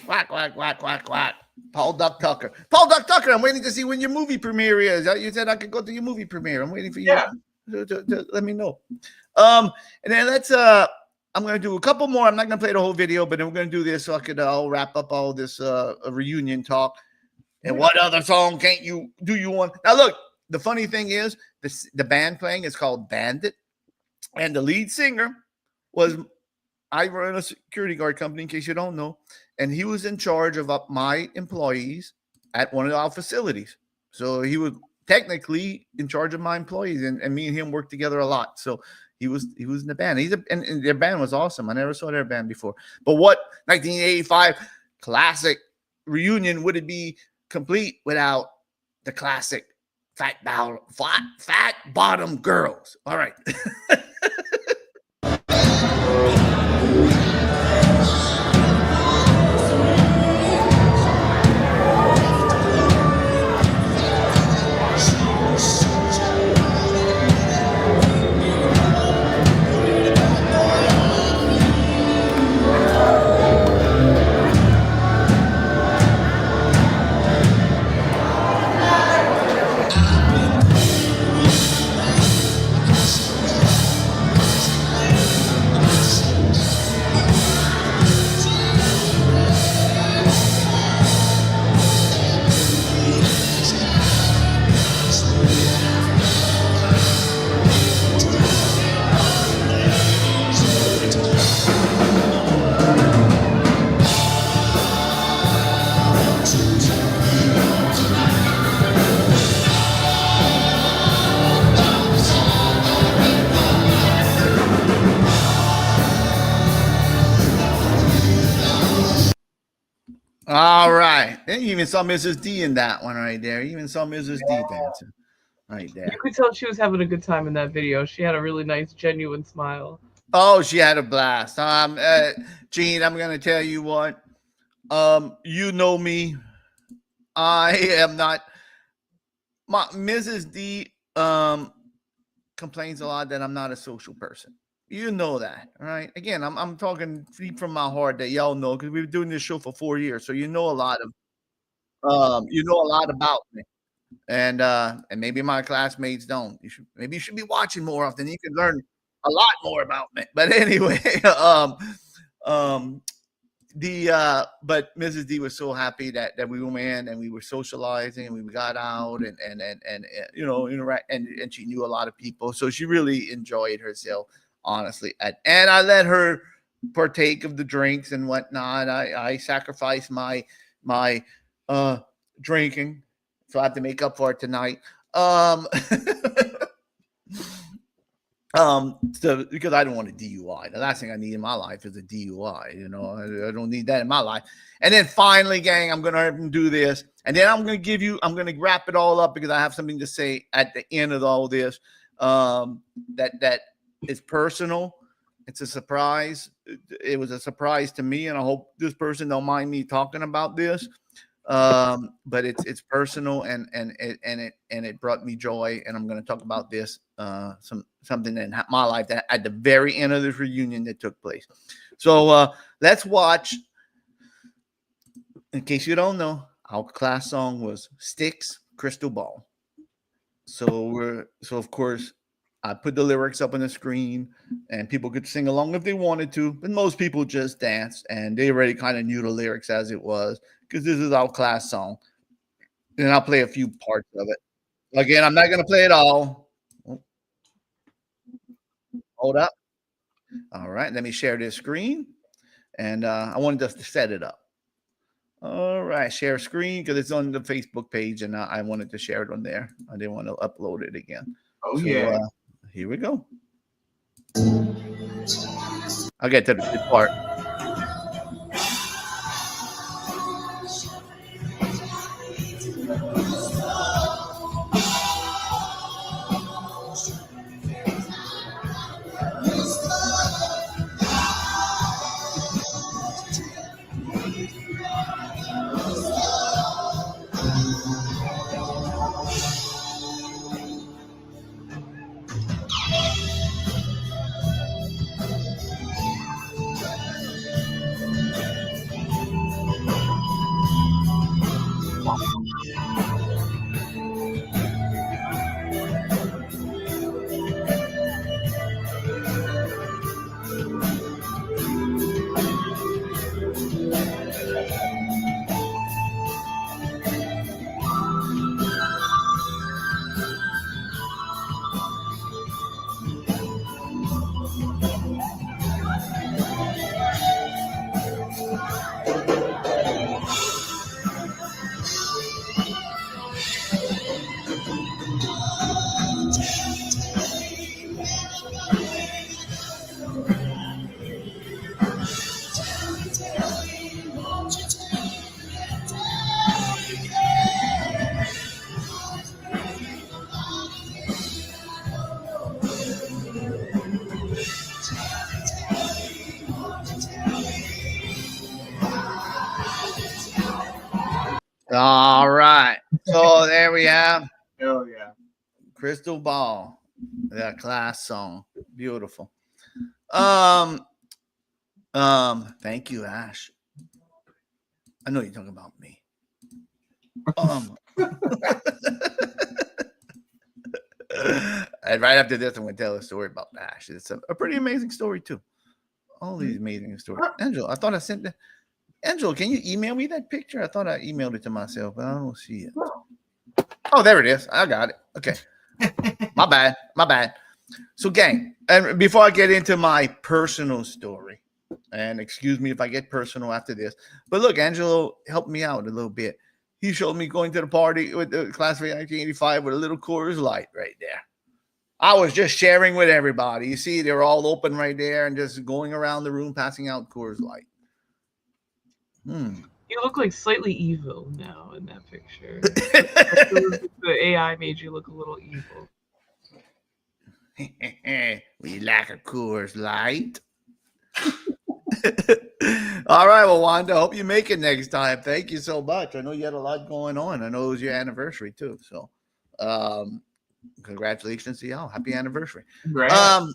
Quack, quack, quack, quack, quack. Paul Duck Tucker. Paul Duck Tucker, I'm waiting to see when your movie premiere is. You said I could go to your movie premiere. I'm waiting for you to let me know. And then I'm going to do a couple more. I'm not going to play the whole video, but then we're going to do this so I could wrap up all this reunion talk. And what other song do you want? Now, look, the funny thing is the band playing is called Bandit. And the lead singer was, I run a security guard company, in case you don't know, and he was in charge of my employees at one of our facilities. So he was technically in charge of my employees, and me and him worked together a lot. So he was in the band. And their band was awesome. I never saw their band before. But what 1985 classic reunion would it be complete without the classic fat bottom girls? All right. All right. And you even saw Mrs. D in that one right there. You even saw Mrs. D dancing right there. You could tell she was having a good time in that video. She had a really nice, genuine smile. Oh, she had a blast. Gene, I'm going to tell you what. You know me. I am not. Mrs. D complains a lot that I'm not a social person. You know that, right? Again, I'm talking deep from my heart that y'all know because we've been doing this show for 4 years, so you know a lot about me, and maybe my classmates don't. Maybe you should be watching more often. You can learn a lot more about me. But anyway, but Mrs. D was so happy that we went in and we were socializing and we got out and interact and she knew a lot of people, so she really enjoyed herself. Honestly, and I let her partake of the drinks and whatnot. I sacrificed my drinking, so I have to make up for it tonight. Because I don't want a DUI. The last thing I need in my life is a DUI. You know, I don't need that in my life. And then finally, gang, I'm gonna do this, and then I'm gonna wrap it all up because I have something to say at the end of all this. That is personal. It's a surprise. It was a surprise to me, and I hope this person don't mind me talking about this. But it's personal, and it brought me joy, and I'm going to talk about this something in my life that at the very end of this reunion that took place. So let's watch. In case you don't know, our class song was Styx Crystal Ball. So of course I put the lyrics up on the screen and people could sing along if they wanted to, but most people just danced and they already kind of knew the lyrics as it was because this is our class song. And I'll play a few parts of it. Again, I'm not going to play it all. Hold up. All right, let me share this screen. And I wanted us to set it up. All right, share screen because it's on the Facebook page and I wanted to share it on there. I didn't want to upload it again. Oh, so, yeah. Here we go. I'll get to the good part. All right. So there we have Hell yeah. Crystal Ball, that class song. Beautiful. Thank you, Ash. I know you're talking about me. And right after this, I'm going to tell a story about Ash. It's a pretty amazing story, too. All these amazing stories. Angela, I thought I sent that. Angela, can you email me that picture? I thought I emailed it to myself, but I don't see it. Oh, there it is. I got it. Okay. My bad. So, gang, and before I get into my personal story, and excuse me if I get personal after this, but look, Angelo helped me out a little bit. He showed me going to the party with the class of 1985 with a little Coors Light right there. I was just sharing with everybody. You see, they were all open right there and just going around the room passing out Coors Light. You look like slightly evil now in that picture. The AI made you look a little evil. We lack a Coors Light. All right, well, Wanda, hope you make it next time. Thank you so much. I know you had a lot going on. I know it was your anniversary too. So, congratulations to y'all. Happy anniversary. Great. All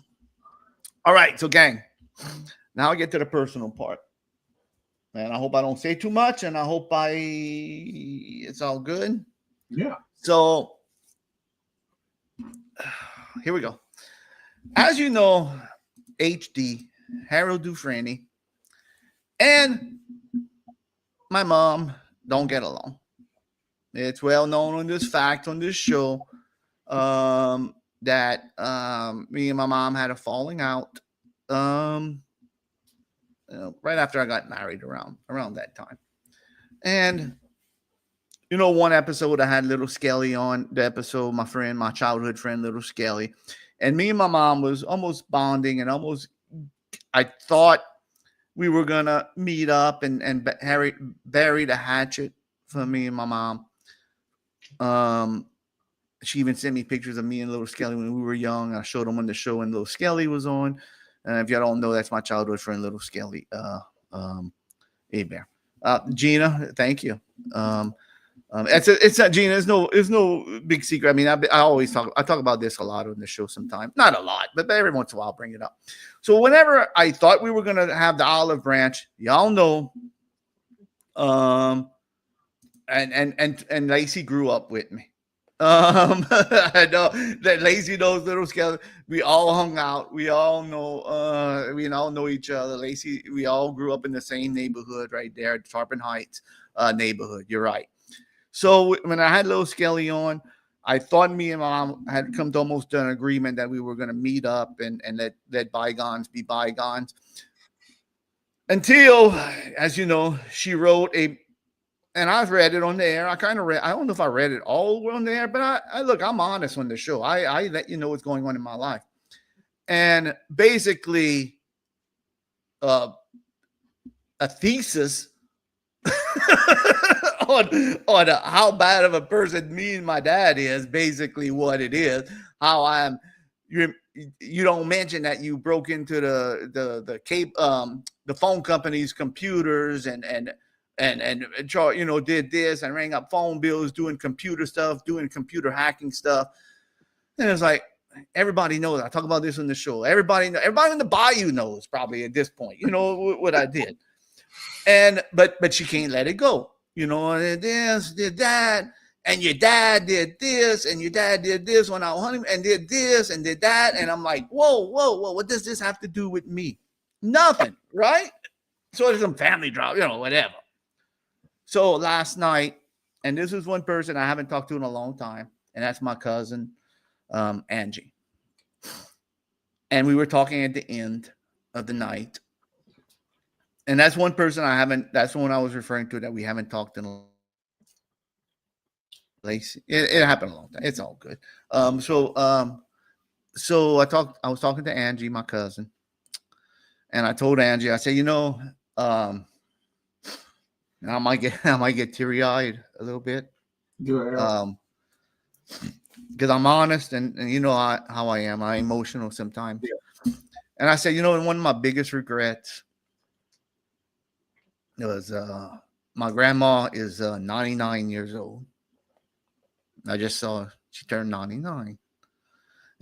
right, so gang, now I get to the personal part. And I hope I don't say too much, and I hope it's all good. Yeah. So here we go. As you know, HD, Harold Dufresne, and my mom don't get along. It's well known on this fact on this show that me and my mom had a falling out right after I got married around that time. And one episode I had Little Skelly on the episode, my childhood friend, Little Skelly, and me and my mom was almost bonding and I thought we were gonna meet up and bury the hatchet for me and my mom. She even sent me pictures of me and Little Skelly when we were young. I showed them on the show when Little Skelly was on. And if y'all don't know, that's my childhood friend, Little Skelly. Bear. Gina, thank you. It's not Gina. It's no big secret. I mean, I always talk about this a lot on the show sometimes. Not a lot, but every once in a while I'll bring it up. So whenever I thought we were gonna have the olive branch, y'all know, and Lacey grew up with me. I know that Lacey knows Little Skelly. We all hung out. We all know. We all know each other. Lacey, we all grew up in the same neighborhood right there at Tarpon Heights neighborhood. You're right. So when I had Little Skelly on, I thought me and my mom had come to almost an agreement that we were going to meet up and let bygones be bygones. Until, as you know, she wrote and I've read it on the air. I don't know if I read it all on the air, but I'm honest on the show. I let you know what's going on in my life. And basically, a thesis on how bad of a person me and my dad is, basically what it is. How you don't mention that you broke into the phone company's computers and did this and rang up phone bills, doing computer stuff, doing computer hacking stuff. And it's like, everybody knows. I talk about this on the show. Everybody in the bayou knows probably at this point, what I did. And but she can't let it go. And this, did that, and your dad did this, and your dad did this when I was hunting, and did this and did that. And I'm like, whoa, what does this have to do with me? Nothing, right? So there's some family drama, whatever. So last night, and this is one person I haven't talked to in a long time, and that's my cousin, Angie. And we were talking at the end of the night. And that's one person that's the one I was referring to that we haven't talked in a place. It happened a long time. It's all good. So I was talking to Angie, my cousin, and I told Angie, I said, I might get teary-eyed a little bit. Because I'm honest and you know how I am. I'm emotional sometimes. Yeah. And I said, one of my biggest regrets was my grandma is 99 years old. I just saw she turned 99.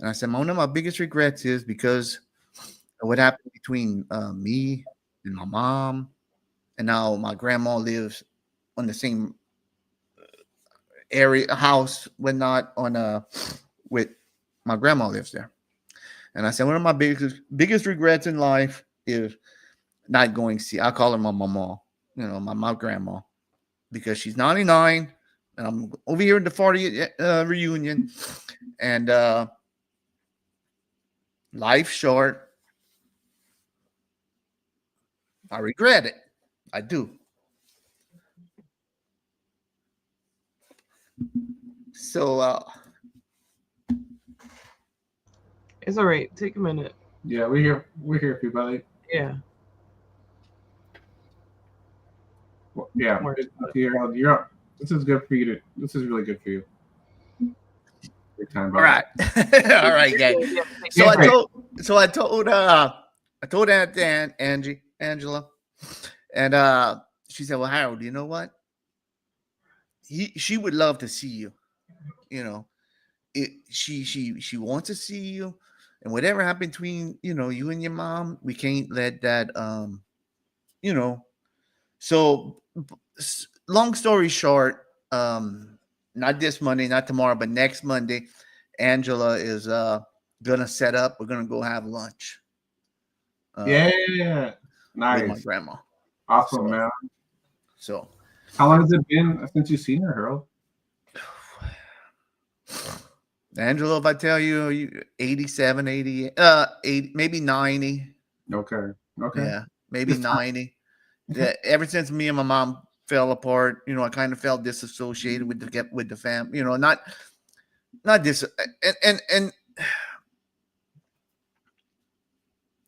And I said, one of my biggest regrets is because of what happened between me and my mom. And now my grandma lives on the same area, house, when not on with my grandma lives there. And I said, one of my biggest regrets in life is not going to see. I call her my mama, my grandma, because she's 99, and I'm over here at the 40th reunion, and life's short. I regret it. I do. So It's all right. Take a minute. Yeah, we're here. We're here for you, buddy. Yeah. Well, yeah, you're up. This is good for you to. This is really good for you. Big time, all buddy. right, all right, guys. So I told Aunt Angela, and she said, "Well, Harold, you know what? She would love to see you. She wants to see you, and whatever happened between you and your mom, we can't let that So, long story short, not this Monday, not tomorrow, but next Monday, Angela is gonna set up. We're gonna go have lunch. Yeah, nice. With my grandma. Awesome, man. So, how long has it been since you've seen her, Harold? Angela, if I tell you 87, 80, 80, maybe 90. Okay. Yeah, maybe 90. Yeah, ever since me and my mom fell apart, I kind of felt disassociated with the family. Not this, and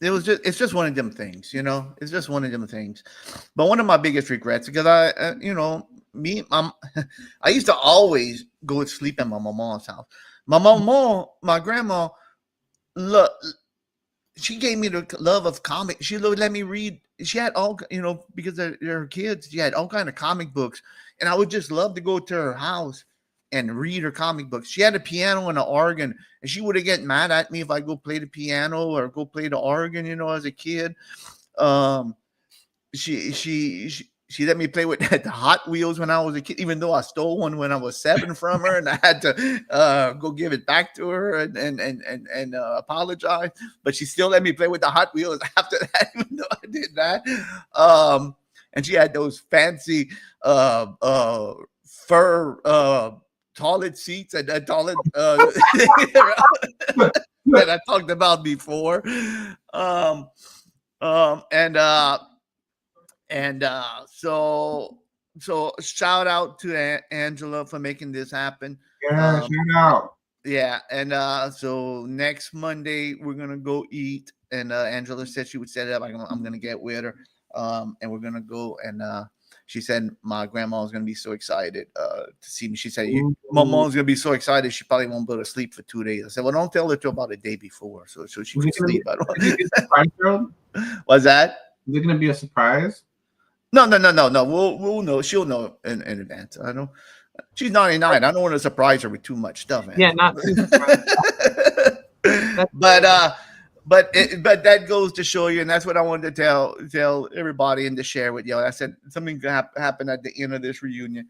it's just one of them things. It's just one of them things. But one of my biggest regrets, because I used to always go to sleep at my mom's house. My grandma, look, she gave me the love of comics. She would let me read. She had all, because they're her kids, she had all kind of comic books. And I would just love to go to her house and read her comic books. She had a piano and an organ, and she would have get mad at me if I go play the piano or go play the organ, as a kid. She let me play with the Hot Wheels when I was a kid, even though I stole one when I was 7 from her, and I had to go give it back to her and apologize. But she still let me play with the Hot Wheels after that, even though I did that. And she had those fancy fur toilet seats and toilet that I talked about before. So shout out to Angela for making this happen. Yeah, shout out. Yeah, and so next Monday we're gonna go eat, and Angela said she would set it up. I'm gonna get with her, and we're gonna go. And she said my grandma's gonna be so excited to see me. She said my mom's gonna be so excited she probably won't go to sleep for 2 days. I said, well, don't tell her till about a day before, so she can sleep. What's that? Is it gonna be a surprise? No. We'll know. She'll know in advance. I know. She's 99. I don't want to surprise her with too much stuff. Man. Yeah, not too but that goes to show you, and that's what I wanted to tell everybody and to share with you. I said something happen at the end of this reunion,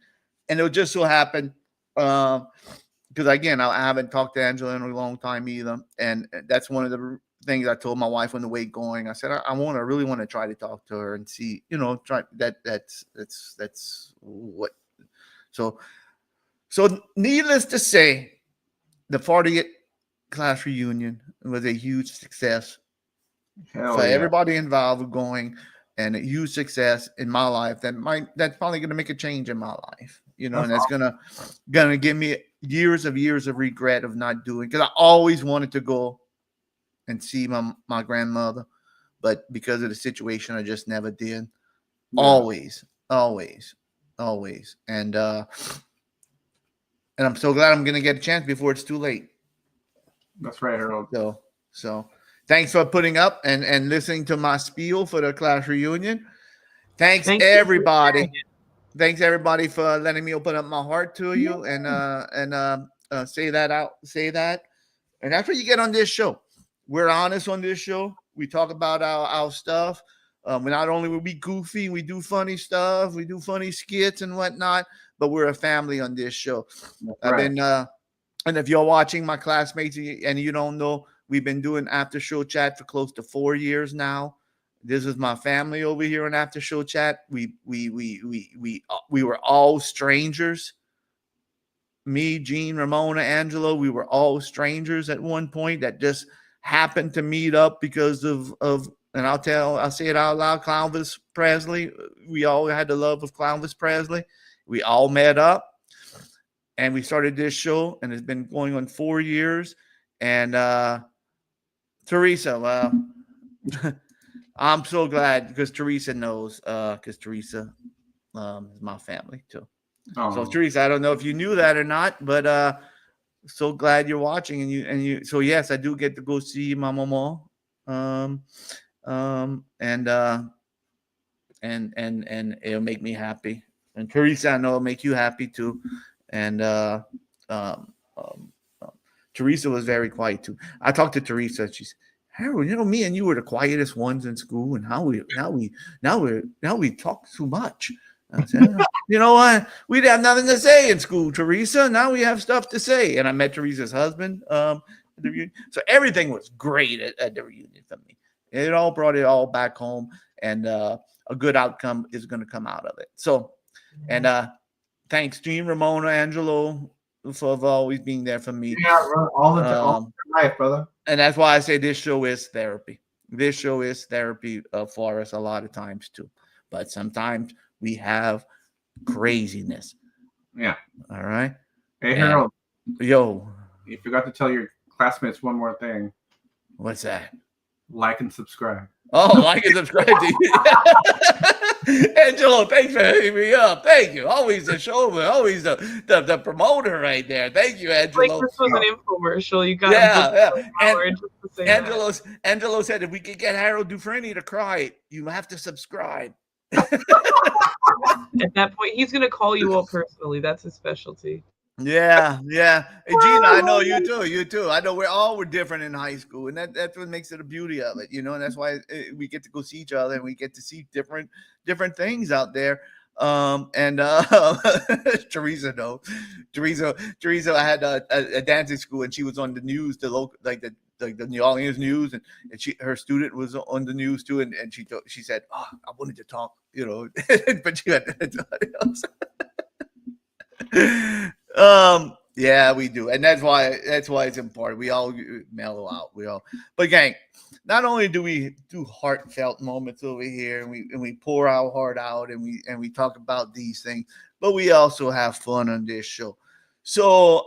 and it just so happened because again I haven't talked to Angela in a long time either, and that's one of the things I told my wife on the way going. I said I really want to try to talk to her and see, try that's what. So needless to say, the 40th class reunion was a huge success for everybody involved with going, and a huge success in my life. That's probably going to make a change in my life, and that's gonna give me years of regret of not doing, because I always wanted to go and see my grandmother, but because of the situation, I just never did. Yeah. Always. And I'm so glad I'm going to get a chance before it's too late. That's right, Harold. So thanks for putting up and listening to my spiel for the class reunion. Thanks everybody. thanks everybody for letting me open up my heart to you and say that out, say that, and that's what you get on this show. We're honest on this show. We talk about our stuff. Not only will we goofy, we do funny stuff, we do funny skits and whatnot, but we're a family on this show. I've been and if you're watching my classmates and you don't know, we've been doing after show chat for close to 4 years now. This is my family over here on after show chat. We were all strangers. Me, Gene, Ramona, Angelo, we were all strangers at one point that just happened to meet up because of and I'll say it out loud, Clownvis Presley. We all had the love of Clownvis Presley. We all met up and we started this show, and it's been going on 4 years. And Teresa, well, I'm so glad because Teresa knows, because Teresa is my family too. Oh. So Teresa, I don't know if you knew that or not, but so glad you're watching, and you. So yes, I do get to go see my mama, and it'll make me happy. And Teresa, I know it'll make you happy too. And Teresa was very quiet too. I talked to Teresa. She's, Harold, you know, me and you were the quietest ones in school, and now we talk too much. I said, you know what? We didn't have nothing to say in school, Teresa. Now we have stuff to say. And I met Teresa's husband at the reunion. So everything was great at the reunion for me. It all brought it all back home, and a good outcome is going to come out of it. So, and thanks, Gene, Ramona, Angelo, for always being there for me. Yeah, all the life, brother. And that's why I say this show is therapy. This show is therapy for us a lot of times too. But sometimes we have craziness. Yeah. All right. Hey, Harold. Yo. You forgot to tell your classmates one more thing. What's that? Like and subscribe. Oh, like and subscribe to you. Angelo, thanks for hitting me up. Thank you. Always the showman, always the promoter right there. Thank you, Angelo. Like this was an infomercial. You got Angelo said if we could get Harold Dufresne to cry, you have to subscribe. At that point, he's gonna call you up personally. That's his specialty. Yeah. Hey, Gina, I know you too. You too. I know we're different in high school, and that's what makes it the beauty of it, you know. And that's why we get to go see each other, and we get to see different things out there. Teresa, no, Teresa, I had a dancing school, and she was on the news, the local, like the New Orleans news, and her student was on the news too, and she said, "Oh, I wanted to talk," you know, but she had somebody else. Yeah, we do, and that's why it's important. We all mellow out. But gang, not only do we do heartfelt moments over here, and we pour our heart out, and we talk about these things, but we also have fun on this show. So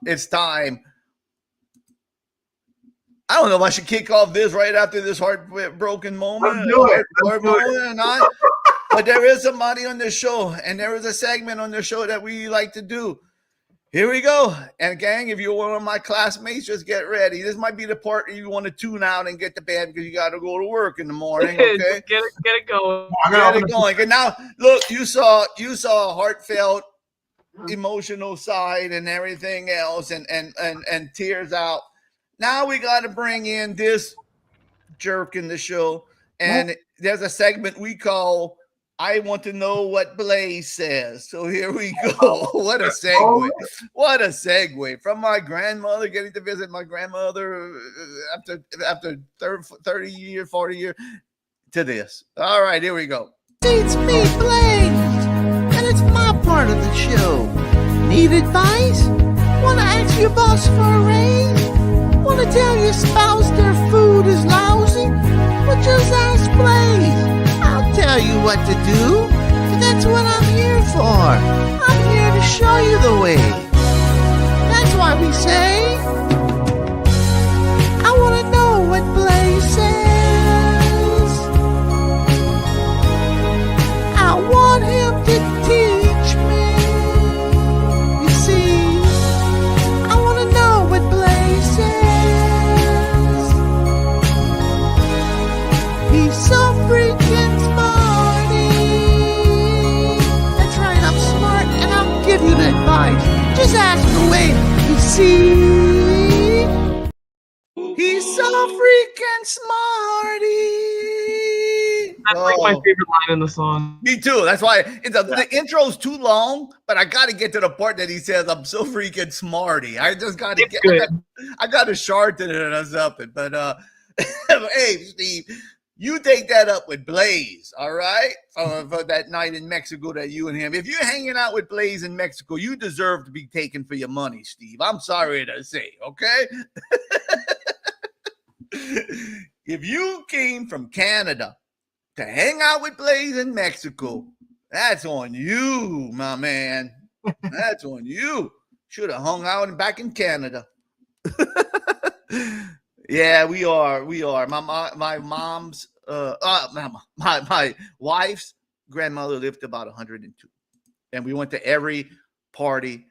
it's time. I don't know if I should kick off this right after this heartbroken moment. Or not. But there is somebody on this show, and there is a segment on the show that we like to do. Here we go. And gang, if you're one of my classmates, just get ready. This might be the part you want to tune out and get to bed because you got to go to work in the morning. Okay, get it going. Get it going. And now, look, you saw a heartfelt, emotional side and everything else, and tears out. Now we got to bring in this jerk in the show, and there's a segment we call I want to know what Blaze says. So here we go. What a segue. What a segue. From my grandmother, getting to visit my grandmother after 30 years, 40 years, to this. All right, here we go. It's me, Blaze, and it's my part of the show. Need advice? Want to ask your boss for a raise? Want to tell your spouse their food is lousy? Well, just ask Blaze. I'll tell you what to do. That's what I'm here for. I'm here to show you the way. That's why we say, I want to know what Blaze says. I want him to teach me. You see, I want to know what Blaze says. He's so freaking smarty. just ask the way you see. He's so freaking smarty. That's like my favorite line in the song. Me too. That's why the intro's too long, but I got to get to the part that he says, "I'm so freaking smarty." I just got to get. I got to shorten it or something. But hey, Steve, you take that up with Blaze, all right? For that night in Mexico that you and him. If you're hanging out with Blaze in Mexico, you deserve to be taken for your money, Steve. I'm sorry to say, okay? If you came from Canada to hang out with Blaze in Mexico, that's on you, my man. That's on you. Should have hung out back in Canada. Yeah, we are. My mom's my wife's grandmother lived about 102, and we went to every party.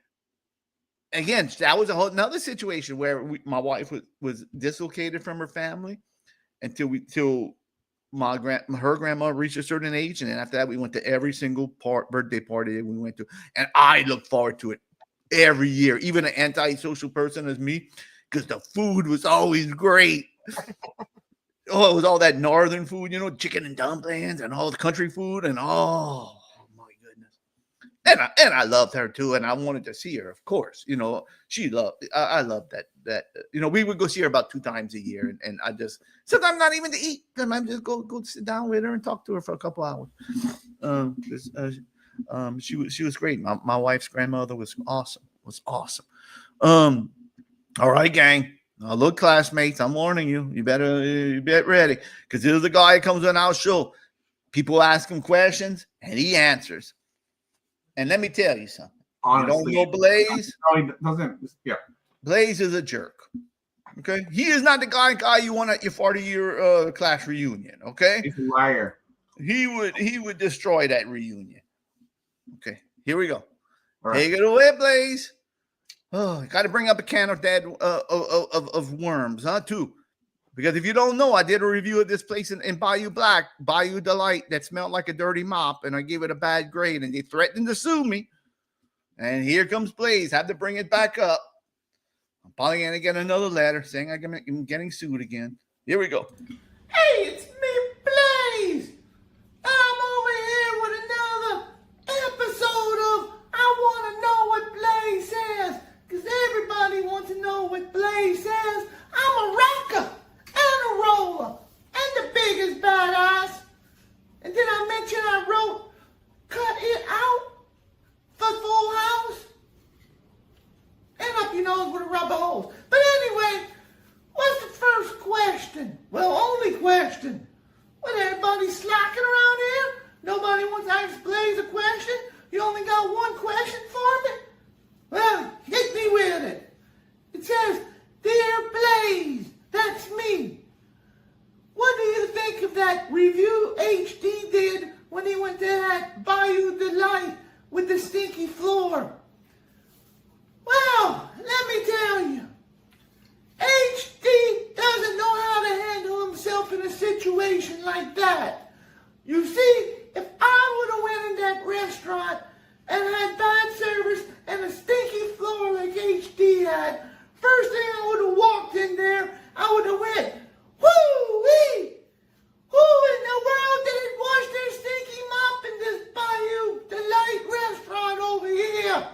Again, that was another situation where my wife was dislocated from her family until her grandma reached a certain age, and then after that, we went to every single birthday party that we went to, and I look forward to it every year, even an antisocial person as me, because the food was always great. Oh, it was all that northern food, chicken and dumplings and all the country food, and oh my goodness. And I loved her too, and I wanted to see her, of course. She loved. I loved that. We would go see her about 2 times a year, and I just sometimes not even to eat. Sometimes just go sit down with her and talk to her for a couple hours. She was great. My wife's grandmother was awesome. All right, gang. Now look, classmates, I'm warning you. You better get ready, because there's a guy that comes on our show. People ask him questions, and he answers. And let me tell you something. Honestly, you don't know Blaze? No, he doesn't. Yeah. Blaze is a jerk. Okay? He is not the guy you want at your 40-year class reunion. Okay? He's a liar. He would destroy that reunion. Okay, here we go. All right. Take it away, Blaze. Oh, got to bring up a can of worms, too. Because if you don't know, I did a review of this place in Bayou Delight, that smelled like a dirty mop, and I gave it a bad grade, and they threatened to sue me. And here comes Blaze. Had to bring it back up. I'm probably going to get another letter saying I'm getting sued again. Here we go. Hey, it's me, Blaze. I'm over here with another episode of I Want to Know What Blaze Says, because everybody wants to know what Blaze says. I'm a rocker and a roller and the biggest badass. And did I mention I wrote Cut It Out for Full House? And up your nose with a rubber hose. But anyway, what's the first question? Well, only question. Well, everybody slacking around here? Nobody wants to ask Blaze a question? You only got one question for me? Well, hit me with it. It says, Dear Blaze, that's me. What do you think of that review HD did when he went to that Bayou Delight with the stinky floor? Well, let me tell you, HD doesn't know how to handle himself in a situation like that. You see, if I would have went in that restaurant and had bad service and a stinky floor like HD had, first thing I would have walked in there, I would have went, woo-wee! Who in the world didn't wash their stinky mop in this Bayou Delight restaurant over here?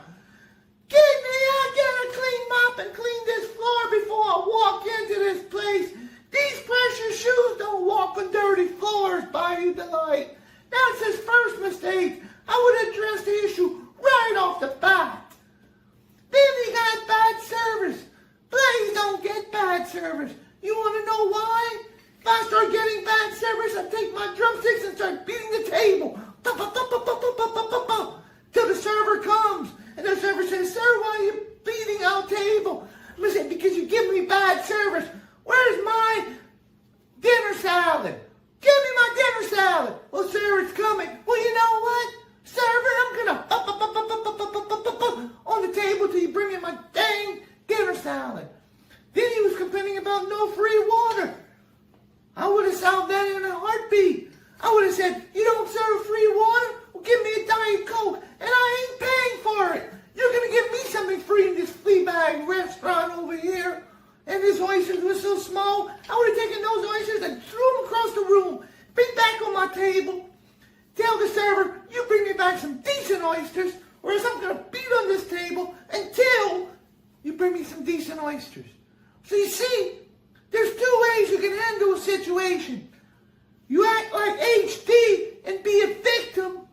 Give me, I get a clean mop and clean this floor before I walk into this place. These precious shoes don't walk on dirty floors, Bayou Delight. That's his first mistake. I would address the issue right off the bat. Then he got bad service. Blaze don't get bad service. You want to know why? If I start getting bad service, I take my drumsticks and start beating the table. Till the server comes. And the server says, Sir, why are you beating our table? I'm going to say, because you give me bad service. Where's my dinner salad? Give me my dinner salad. Well, sir, it's coming. Well, you know what? Server, I'm going to on the table till you bring me my dang dinner salad. Then he was complaining about no free water. I would have solved that in a heartbeat. I would have said, you don't serve free water? Well, give me a Diet Coke, and I ain't paying for it. You're going to give me something free oysters, or else I'm gonna beat on this table until you bring me some decent oysters. So you see, there's two ways you can handle a situation. You act like HD and be a victim,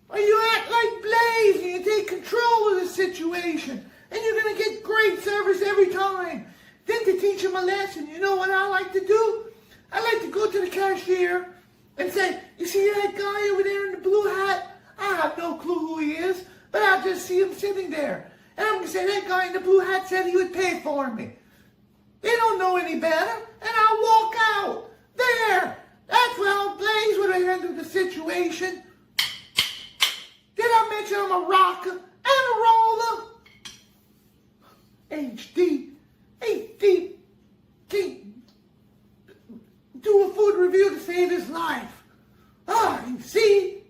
or you act like Blaze and you take control of the situation, and you're gonna get great service every time. Then to teach him a lesson, you know what I like to do? I like to go to the cashier and say, you see that guy over there in the blue hat? I have no clue who he is, but I just see him sitting there. And I'm gonna say, that guy in the blue hat said he would pay for me. They don't know any better, and I'll walk out. There! That's how Blaze would have handled the situation. Did I mention I'm a rocker and a roller? HD can't do a food review to save his life. You see?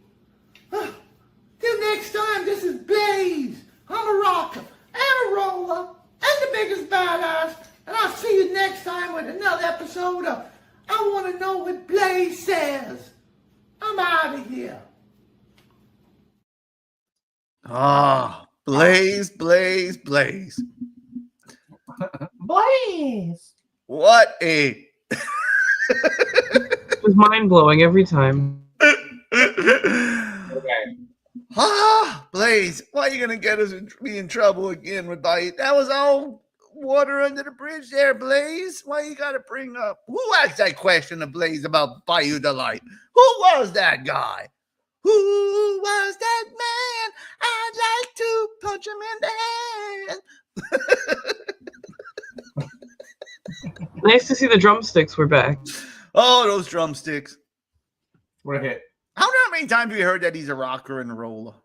Till next time, this is Blaze. I'm a rocker and a roller and the biggest badass. And I'll see you next time with another episode of I Want to Know What Blaze Says. I'm out of here. Blaze. Blaze. What a... It was mind blowing every time. Blaze, why are you gonna get us be in trouble again with Bayou? That was all water under the bridge there, Blaze. Why you gotta bring up? Who asked that question to Blaze about Bayou Delight? Who was that guy? Who was that man? I'd like to punch him in the hand. Nice to see the drumsticks were back. Oh, those drumsticks. What a hit. How many times have you heard that he's a rocker and a roller?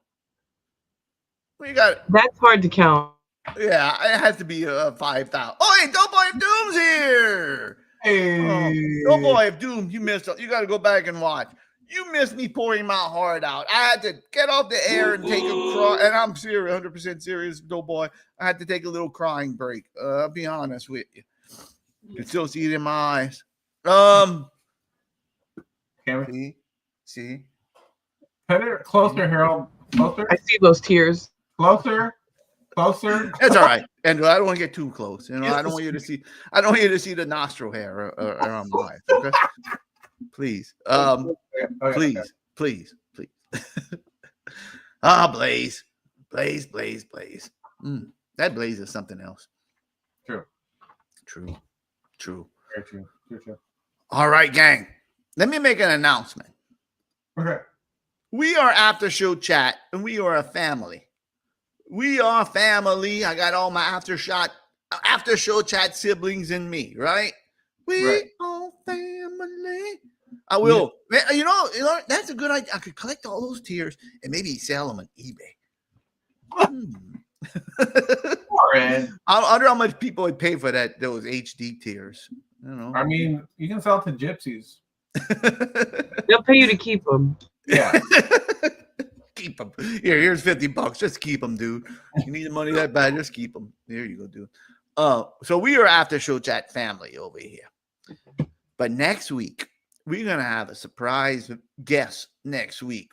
We got... That's hard to count. Yeah, it has to be 5,000. Oh, hey, Doughboy of Doom's here. Hey. Doughboy of Doom, you missed. You got to go back and watch. You missed me pouring my heart out. I had to get off the air and take a cry. And I'm serious, 100% serious, Doughboy. I had to take a little crying break. I'll be honest with you. You can still see it in my eyes. See? Put it closer, Harold. Closer. I see those tears. Closer. That's all right, Andrew. I don't want to get too close. You know, I don't want you to see. I don't want you to see the nostril hair around my eyes. Okay, please. Please. Blaze. That Blaze is something else. True. Very true. True. All right, gang. Let me make an announcement. Okay. We are After Show Chat, and we are a family. We are family. I got all my After Show Chat siblings in me, right? We are family. I will. Yeah. You know, that's a good idea. I could collect all those tears and maybe sell them on eBay. I wonder how much people would pay for those HD tears. You know. I mean, you can sell it to gypsies. They'll pay you to keep them. Yeah. Keep them. Here's $50. Just keep them, dude. You need the money that bad, just keep them. There you go, dude. So we are After Show Chat family over here. But next week, we're going to have a surprise guest next week.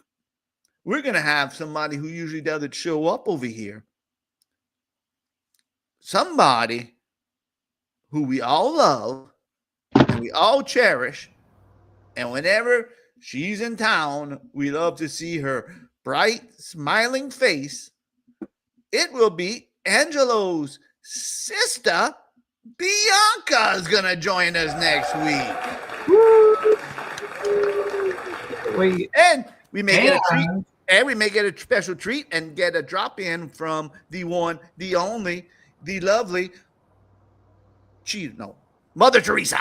We're going to have somebody who usually doesn't show up over here. Somebody who we all love and we all cherish. And whenever she's in town, we love to see her bright, smiling face. It will be Angelo's sister, Bianca, is going to join us next week. Wait. And we may get a treat. And we may get a special treat and get a drop in from the one, the only, the lovely, Mother Teresa.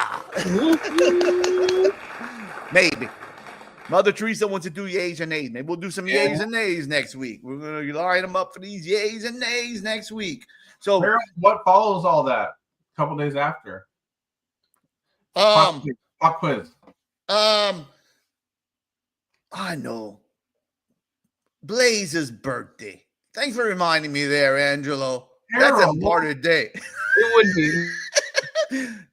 Maybe. Mother Teresa wants to do yays and nays. Maybe we'll do some yays and nays next week. We're going to line them up for these yays and nays next week. So, what follows all that? A couple days after. Pop quiz. I know. Blaze's birthday. Thanks for reminding me there, Angelo. That's a important day. It would be.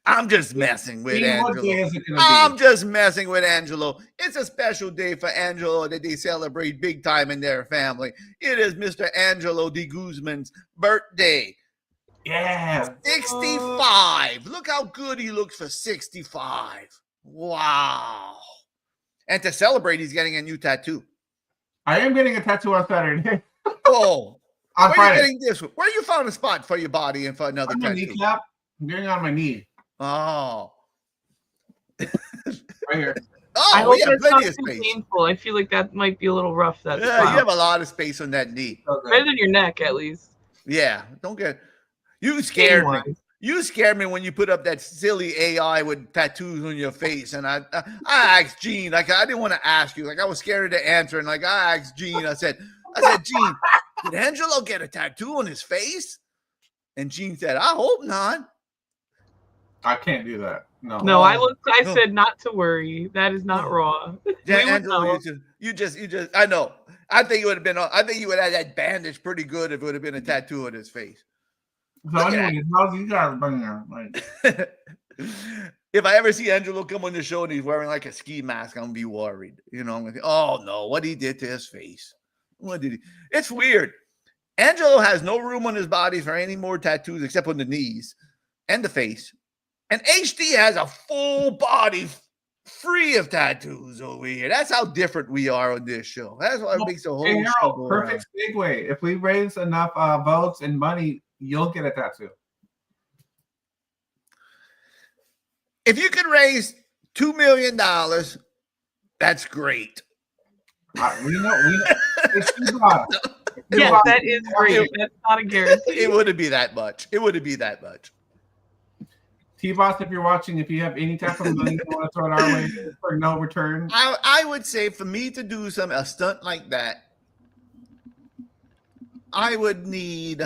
I'm just messing with Dean, what day Angelo. is it going to I'm be? just messing with Angelo. It's a special day for Angelo that they celebrate big time in their family. It is Mr. Angelo de Guzman's birthday. Yeah. 65. Look how good he looks for 65. Wow. And to celebrate, he's getting a new tattoo. I am getting a tattoo on Saturday. Oh. On Where are Friday. you getting this? Where you found a spot for your body and for another On my tattoo? kneecap. I'm getting on my knee. Oh. Right here. Oh, I hope we have that's not plenty of too space. painful. I feel like that might be a little rough. That Yeah, you have a lot of space on that knee. Okay. better than your neck, at least. Yeah, don't get you scared me. Pain-wise. You scared me when you put up that silly AI with tattoos on your face, and I asked Gene, like I didn't want to ask you, like I was scared to answer, and like I asked Gene, I said, Gene, did Angelo get a tattoo on his face? And Gene said, I hope not. I can't do that. No. No, I No. said not to worry. That is not raw. Yeah, We would Angelo, know. you just I know. I think it would have been. I think you would have had that bandage pretty good if it would have been a tattoo on his face. So anyways, how's you guys been there? Like, If I ever see Angelo come on the show and he's wearing like a ski mask, I'm gonna be worried. You know, I'm gonna think, oh no, what he did to his face. What did he? It's weird. Angelo has no room on his body for any more tattoos except on the knees and the face. And HD has a full body free of tattoos over here. That's how different we are on this show. That's why it makes the whole hey, show Harold, go perfect segue. If we raise enough votes and money, you'll get a tattoo. If you could raise $2 million, that's great. We know. It's T-Boss. Yeah, that is great. That's not a guarantee. It wouldn't be that much. It wouldn't be that much. T-Boss, if you're watching, if you have any type of money you want to throw it our way for no return, I would say for me to do a stunt like that, I would need.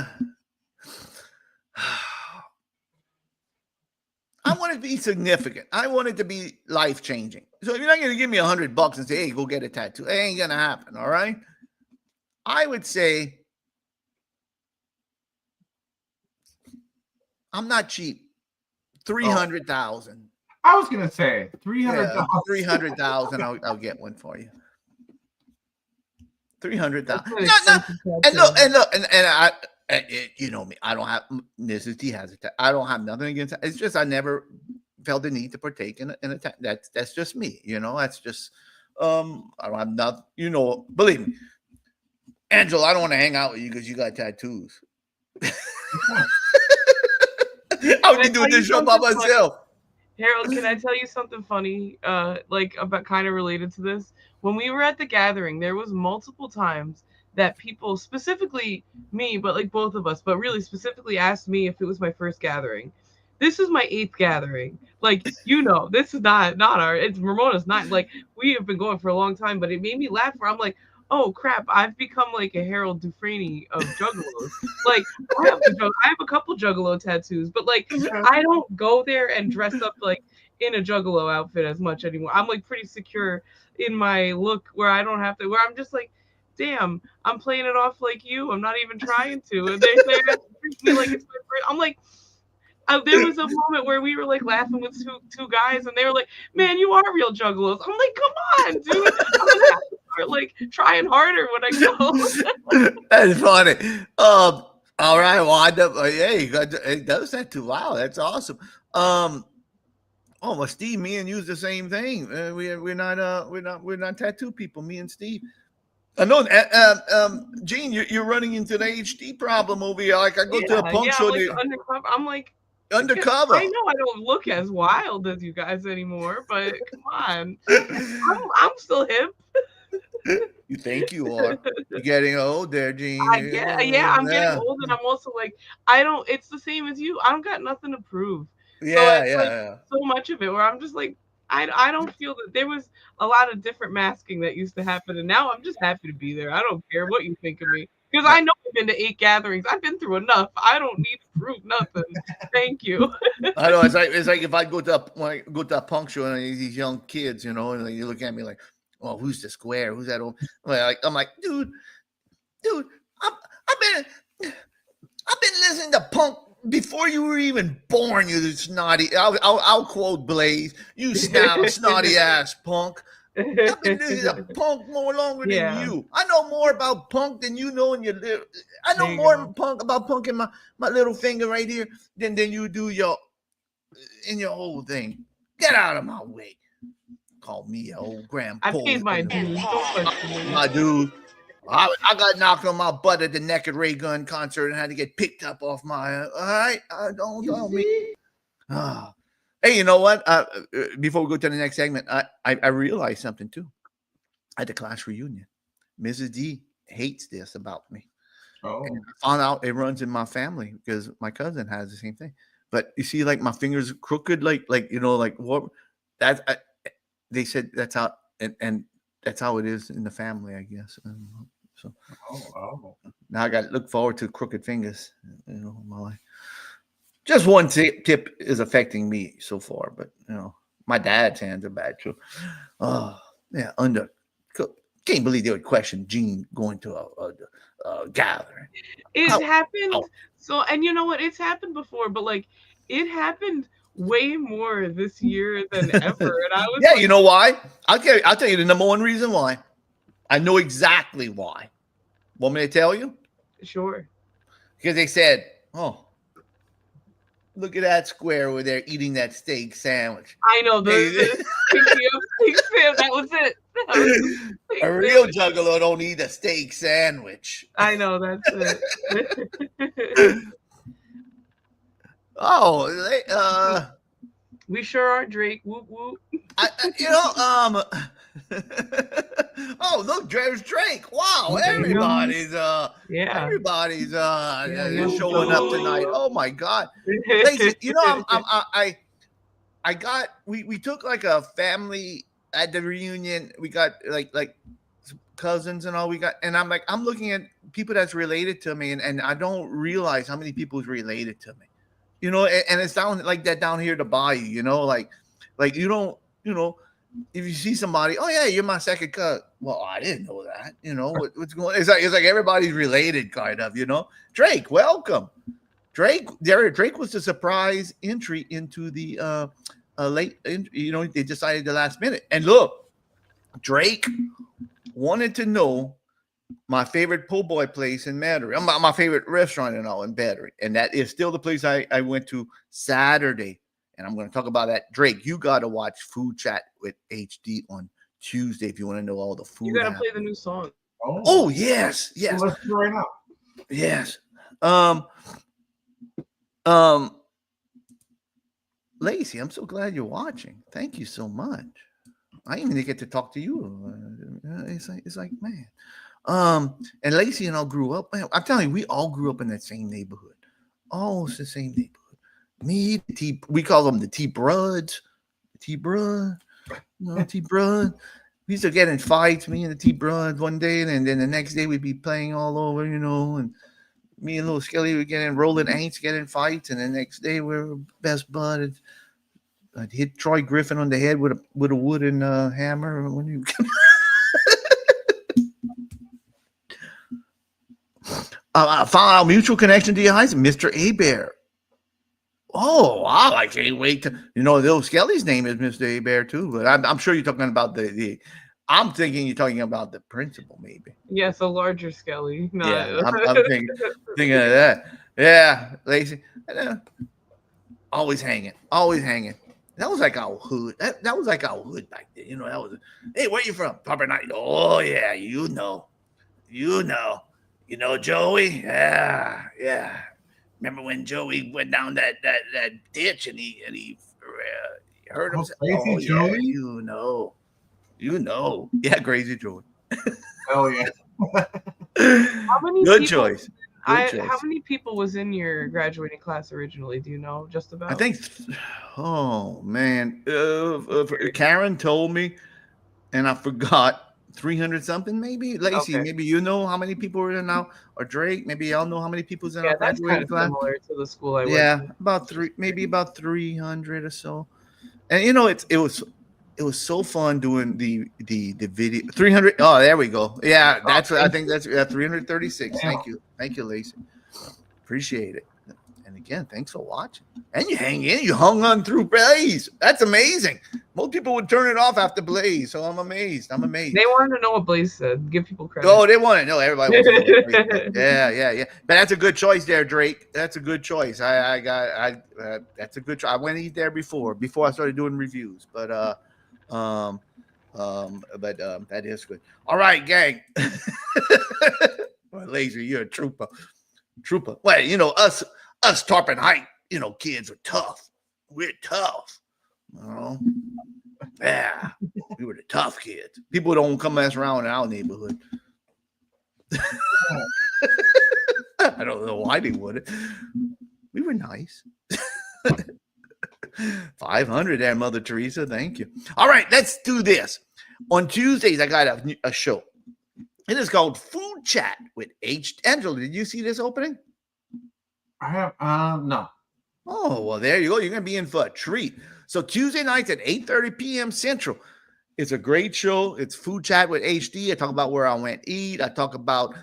I want it to be significant. I want it to be life changing. So if you're not going to give me $100 and say, "Hey, go get a tattoo," it ain't going to happen. All right. I would say I'm not cheap. 300,000. I was gonna say 300. Yeah, 300,000. I'll get one for you. 300,000. And look, you know me. I don't have Mrs. T has it. I don't have nothing against it. It's just I never felt the need to partake in a that's just me. You know, that's just I don't have nothing. You know, believe me, Angela. I don't want to hang out with you because you got tattoos. I would be doing this show by myself. Harold, can I tell you something funny? Like about kind of related to this. When we were at the gathering, there was multiple times that people, specifically me, but like both of us, but really specifically asked me if it was my first gathering. This is my 8th gathering. Like, you know, this is not our. It's Ramona's not. Like, we have been going for a long time, but it made me laugh. Where I'm like, oh crap, I've become like a Harold Dufresne of juggalos. Like, I have a couple juggalo tattoos, but like I don't go there and dress up like in a juggalo outfit as much anymore. I'm like pretty secure in my look where I don't have to, where I'm just like, damn, I'm playing it off like you. I'm not even trying to. And they treat me like it's my first. I'm like, there was a moment where we were like laughing with two guys, and they were like, "Man, you are real juggalos." I'm like, "Come on, dude! I'm gonna have to start like trying harder when I go." That's funny. All right. Well, hey, you got those tattoo. Wow, that's awesome. Oh, well, Steve, me and you's the same thing. We're not tattoo people. Me and Steve. I know. Gene, you're running into the HD problem over here. Like I go to a punk show. Like undercover. I'm like. Undercover. I know I don't look as wild as you guys anymore, but come on, I'm still hip. You think you are? You're getting old there, Gene. I'm getting old, and I'm also like, it's the same as you. I don't got nothing to prove. Yeah. So much of it where I'm just like, I don't feel that there was a lot of different masking that used to happen, and now I'm just happy to be there. I don't care what you think of me. Because I know I've been to 8 gatherings. I've been through enough. I don't need to prove nothing. Thank you. I know. It's like if I go to a punk show and these young kids, you know, and you look at me like, "Oh, who's the square? Who's that old?" I'm like, dude, I've been listening to punk before you were even born, you snotty. I'll quote Blaze. You snotty ass punk. I've been doing a punk more longer than you. I know more about punk than you know in your little. I know more punk about punk in my little finger right here than you do your whole thing. Get out of my way. Call me an old grandpa. I paid my dues. My dude. I got knocked on my butt at the Naked Ray Gun concert and had to get picked up off my. All right, don't tell me. Hey, you know what? Before we go to the next segment, I realized something too. At the class reunion, Mrs. D hates this about me. Oh. And I found out it runs in my family because my cousin has the same thing. But you see, like my fingers crooked, like what? That they said that's how, and that's how it is in the family, I guess. So now I got to look forward to crooked fingers, in my life. Just one tip is affecting me so far, but my dad's hands are bad too. Oh yeah, can't believe they would question Gene going to a gathering. It happened. So, and you know what? It's happened before, but like it happened way more this year than ever. And I was you know why? I'll tell you the number one reason why. I know exactly why. Want me to tell you? Sure. Because they said, "Oh, look at that square over there eating that steak sandwich." I know the that was it. A real juggalo don't eat a steak sandwich. I know that's it. We sure are, Drake. Whoop whoop. Oh, look, there's Drake. Wow, everybody's everybody's showing up tonight. Oh my God. Lacey, we took like a family at the reunion. We got like cousins and all and I'm looking at people that's related to me and I don't realize how many people is related to me. And it's down like that down here to Bayou, like you don't, if you see somebody, oh yeah, you're my second cousin. Well, I didn't know that. What's going on? It's like everybody's related, kind of. Drake, welcome. Drake was the surprise entry into the late. They decided the last minute. And look, Drake wanted to know my favorite po' boy place in Battery. My favorite restaurant and all in Battery, and that is still the place I went to Saturday. And I'm going to talk about that. Drake, you got to watch Food Chat with HD on Tuesday if you want to know all the food. You got to play the new song. Oh yes. So let's do it right now. Yes. Lacey, I'm so glad you're watching. Thank you so much. I even get to talk to you. It's like man. And Lacey and I grew up. Man, I'm telling you, we all grew up in that same neighborhood. Oh, it's the same neighborhood. Me, we call them the T-Bruds. T-Brud. T-Brud. We used to get in fights, me and the T-Bruds one day, and then the next day we'd be playing all over, and me and little Skelly would get in rolling ain'ts, get in fights, and the next day we were best buds. I'd hit Troy Griffin on the head with a wooden hammer when you I found out mutual connection to your eyes, Mr. A-Bear. Oh, wow. I can't wait to, little Skelly's name is Mr. A-Bear too, but I'm sure you're talking about I'm thinking you're talking about the principal, maybe. Yes, a larger Skelly. No. Yeah, I'm thinking of that. Yeah, Lacey. Always hanging. That was like our hood. That was like our hood back then. That was, hey, where you from? Papa Night. Oh, yeah, you know, Joey? Yeah. Remember when Joey went down that ditch and he hurt himself? Crazy Joey? Yeah, Yeah, Crazy Joey. Oh yeah. How many Good people, choice. How many people was in your graduating class originally? Do you know just about? I think. Oh man, Karen told me, and I forgot. 300 something, maybe. Lacey, maybe you know how many people are in now, or Drake, maybe y'all know how many people's in our graduating class. Similar to the school I went to. About 300 or so. And it was so fun doing the video. 300. Oh, there we go. Yeah, that's what I think. That's 336. Thank you, Lacey. Appreciate it. And again, thanks for watching. And you hang in, you hung on through Blaze. That's amazing. Most people would turn it off after Blaze, so I'm amazed. They wanted to know what Blaze said. Give people credit. Oh, they want to know. Everybody wants to know what Drake said. Yeah. But that's a good choice there, Drake. That's a good choice. That's a good choice. I went to eat there before I started doing reviews. But that is good. All right, gang. Well, Laser, you're a trooper. Well, you know, us Tarpon Height, you know, kids are tough. We're tough. You know? Yeah, we were the tough kids. People don't come mess around in our neighborhood. I don't know why they wouldn't. We were nice. 500 there, Mother Teresa. Thank you. All right, let's do this. On Tuesdays, I got a show. It is called Food Chat with H. Angela, did you see this opening? I have no. Oh, well, there you go. You're going to be in for a treat. So Tuesday nights at 8:30 p.m. Central. It's a great show. It's Food Chat with HD. I talk about where I went to eat. I talk about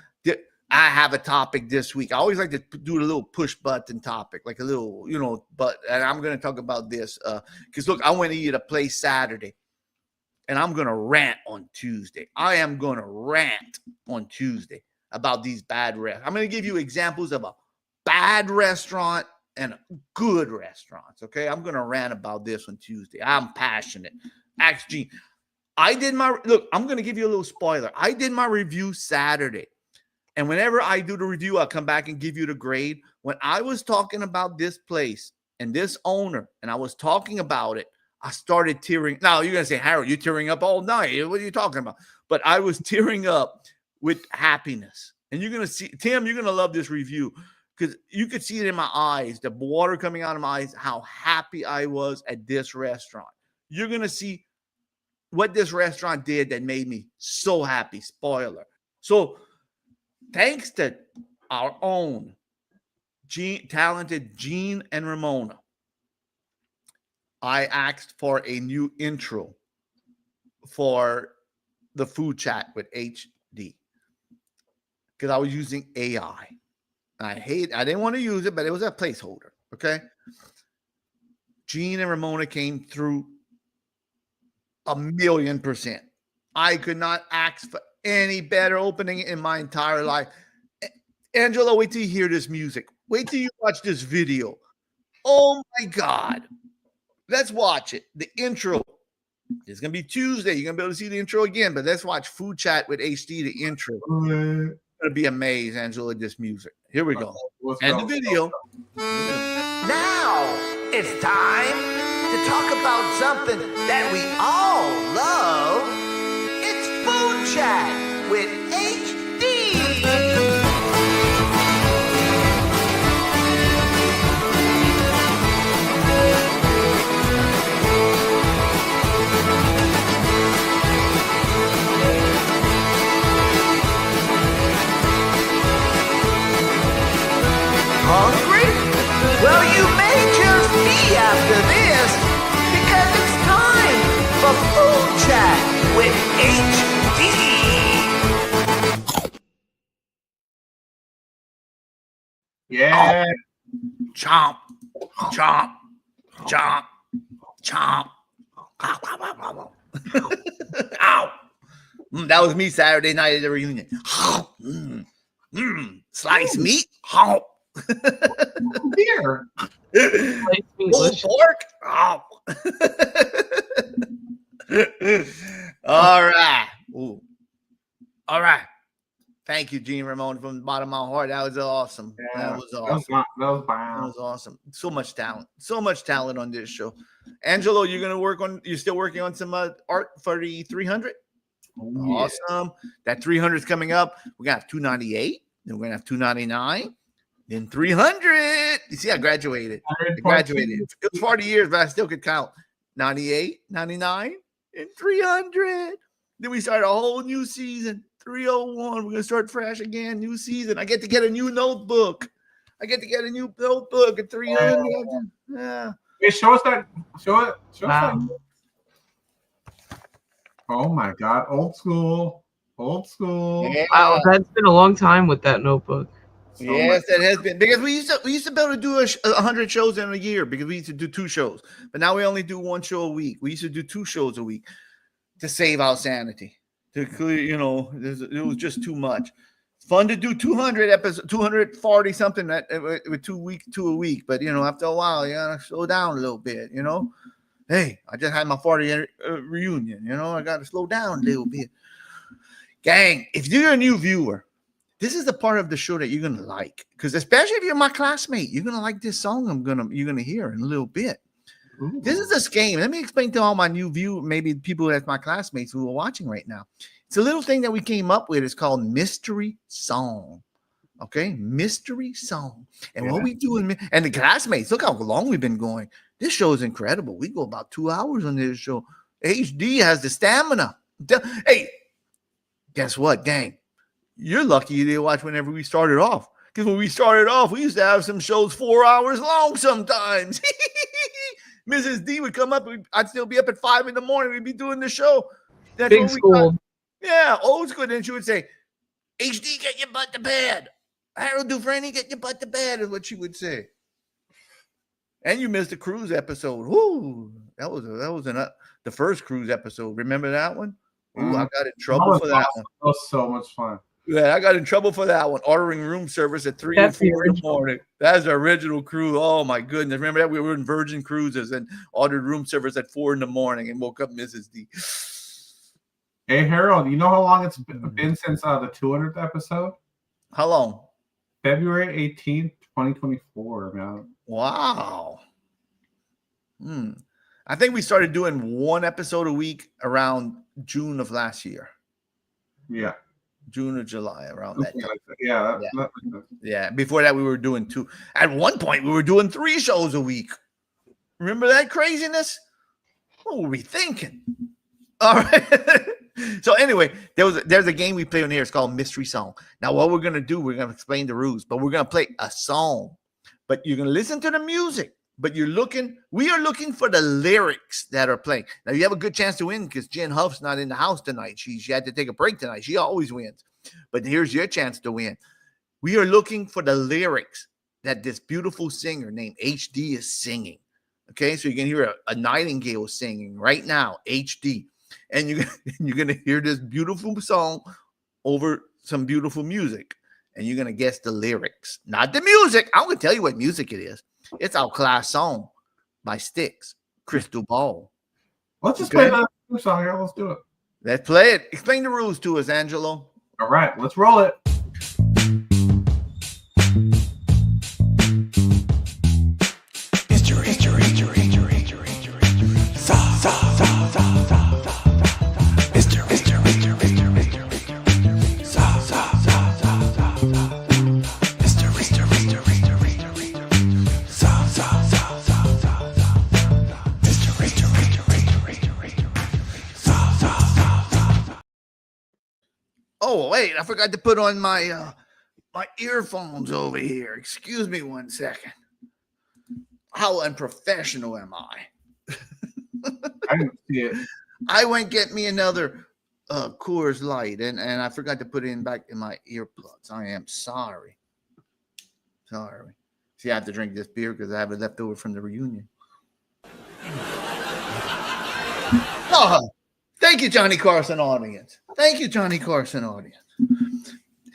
I have a topic this week. I always like to do a little push button topic, like a little, you know, and I'm going to talk about this because, look, I went to eat at a place Saturday, and I'm going to rant on Tuesday. I am going to rant on Tuesday about these bad restaurants. I'm going to give you examples of a bad restaurant and good restaurants, okay? I'm going to rant about this on Tuesday. I'm passionate. Ask Gene. I'm going to give you a little spoiler. I did my review Saturday. And whenever I do the review, I'll come back and give you the grade. When I was talking about this place and this owner, and I was talking about it, I started tearing. Now, you're going to say, Harold, you're tearing up all night. What are you talking about? But I was tearing up with happiness. And you're going to see, Tim, you're going to love this review because you could see it in my eyes, the water coming out of my eyes, how happy I was at this restaurant. You're going to see what this restaurant did that made me so happy. Spoiler. So, thanks to our own talented Gene and Ramona, I asked for a new intro for the Food Chat with HD because I was using AI. I didn't want to use it, but it was a placeholder. Okay. Gene and Ramona came through 1,000,000%. I could not ask for any better opening in my entire life. Angela, wait till you hear this music. Wait till you watch this video. Oh my God. Let's watch it. The intro. It's going to be Tuesday. You're going to be able to see the intro again, but let's watch Food Chat with HD, the intro. You're going to be amazed, Angela, at this music. Here we go. And the video. Now it's time to talk about something that we all love. It's Food Chat with HD. Hungry? Well, you may just be after this because it's time for Food Chat with HD. Yeah. Chomp, chomp, chomp, chomp. Ow. That was me Saturday night at the reunion. Sliced meat. Here. Pulled pork. Oh. All right. Ooh. All right. Thank you, Gene Ramon, from the bottom of my heart. That was awesome. Yeah, that was awesome. That was awesome. So much talent. So much talent on this show. Angelo, you're still working on some art for the 300? Oh, yeah. Awesome. That 300 is coming up. We're going to have 298. Then we're going to have 299. Then 300. You see, I graduated. It was 40 years, but I still could count. 98, 99, and 300. Then we start a whole new season. 301. We're going to start fresh again. New season. I get to get a new notebook. At 300. Yeah. Hey, show us that. Show it. Wow. Oh my God. Old school. Yeah. Wow, that's been a long time with that notebook. Yes, that has been because we used to be able to do 100 shows in a year because we used to do 2 shows, but now we only do 1 show a week. We used to do 2 shows a week to save our sanity. To clear, it was just too much. It's fun to do 200 episodes, 240 something with 2 a week, but after a while you gotta slow down a little bit. Hey, I just had my 40th reunion. I gotta slow down a little bit. Gang, if you're a new viewer, this is the part of the show that you're gonna like, because especially if you're my classmate, you're gonna like this song you're gonna hear in a little bit. Ooh. This is this game. Let me explain to all my new view, maybe people that's my classmates who are watching right now. It's a little thing that we came up with. It's called Mystery Song. Okay, Mystery Song. And what we do and the classmates, look how long we've been going. This show is incredible. We go about 2 hours on this show. HD has the stamina. Hey, guess what, gang? You're lucky you didn't watch whenever we started off. Because when we started off, we used to have some shows 4 hours long sometimes. Mrs. D would come up. I'd still be up at 5 in the morning. We'd be doing the show. That's Big school. Yeah, old school. Then she would say, HD, get your butt to bed. Harold Dufresne, get your butt to bed, is what she would say. And you missed the cruise episode. Woo! That was the first cruise episode. Remember that one? Ooh, I got in trouble for that one. That was so much fun. Yeah, I got in trouble for that one. Ordering room service at 3 and 4 in the morning. That's the original cruise. Oh my goodness! Remember that we were in Virgin Cruises and ordered room service at 4 in the morning and woke up Mrs. D. Hey Harold, you know how long it's been since the 200th episode? How long? February 18th, 2024, man. Wow. I think we started doing 1 episode a week around June of last year. Yeah. June or July, around that time. Yeah. Before that, we were doing 2. At one point, we were doing 3 shows a week. Remember that craziness? What were we thinking? All right. So anyway, there's a game we play on here. It's called Mystery Song. Now, what we're gonna do, we're gonna explain the rules, but we're gonna play a song. But you're gonna listen to the music. But we are looking for the lyrics that are playing. Now, you have a good chance to win because Jen Huff's not in the house tonight. She had to take a break tonight. She always wins. But here's your chance to win. We are looking for the lyrics that this beautiful singer named HD is singing. Okay, so you can hear a nightingale singing right now, HD. And you're going to hear this beautiful song over some beautiful music. And you're going to guess the lyrics, not the music. I'm going to tell you what music it is. It's our class song by Styx, Crystal Ball. Let's just play that song here. Let's do it. Let's play it. Explain the rules to us, Angelo. All right, let's roll it. Oh, wait, I forgot to put on my my earphones over here. Excuse me 1 second. How unprofessional am I? I didn't see it. I went get me another Coors Light, and I forgot to put it back in my earplugs. I am sorry. Sorry. See, I have to drink this beer because I have it left over from the reunion. Oh, thank you, Johnny Carson audience. Thank you, Johnny Carson audience.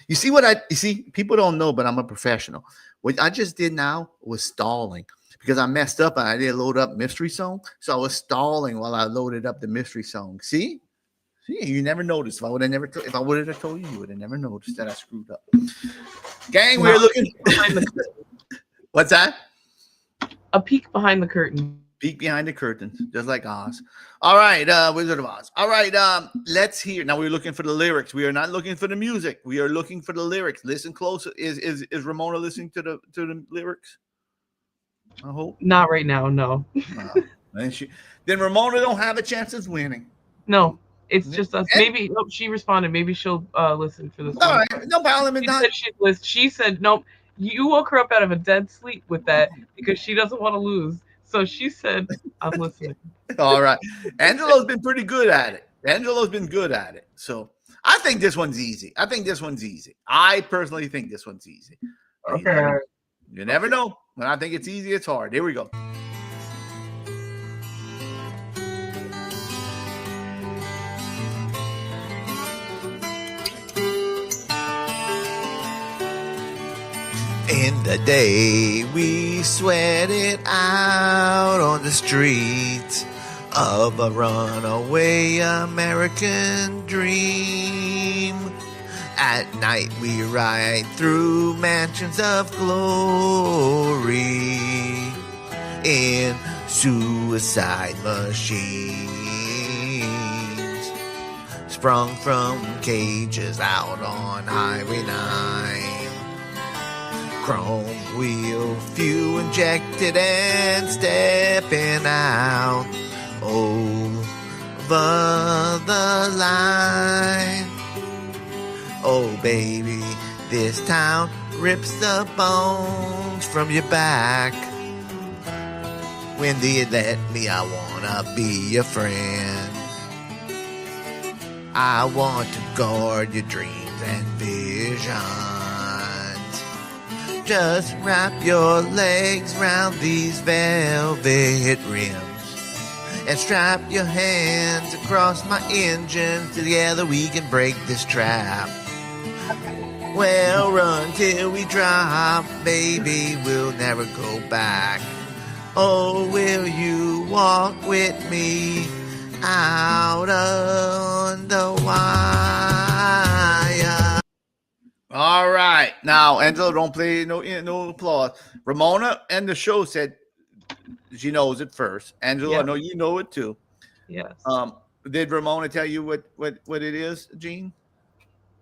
You see, people don't know, but I'm a professional. What I just did now was stalling because I messed up and I didn't load up Mystery Song. So I was stalling while I loaded up the Mystery Song. See, you never noticed. If I would have told you, you would have never noticed that I screwed up. Gang, we're looking behind the curtain. What's that? A peek behind the curtain. Peek behind the curtains, just like Oz. All right, Wizard of Oz. All right, let's hear. Now we're looking for the lyrics. We are not looking for the music. We are looking for the lyrics. Listen close. Is Ramona listening to the lyrics? I hope not right now. No. Then Ramona don't have a chance of winning. No, it's just us. Maybe she responded. Maybe she'll listen for this. All right, no problem. She said nope. You woke her up out of a dead sleep with that because she doesn't want to lose. So she said, I'm listening. All right. Angelo's been pretty good at it. So I think this one's easy. I personally think this one's easy. Okay. You never know. When I think it's easy, it's hard. Here we go. In the day, we sweat it out on the streets of a runaway American dream. At night, we ride through mansions of glory in suicide machines, sprung from cages out on Highway 9. Chrome wheel, fuel injected and stepping out over the line. Oh baby, this town rips the bones from your back. When do you let me? I wanna be your friend. I want to guard your dreams and visions. Just wrap your legs round these velvet rims and strap your hands across my engine. Together we can break this trap. Well, run till we drop, baby, we'll never go back. Oh, will you walk with me out on the wire? All right. Now, Angela, don't play no applause. Ramona and the show said she knows it first. Angela, I know you know it too. Yes. Did Ramona tell you what it is, Gene?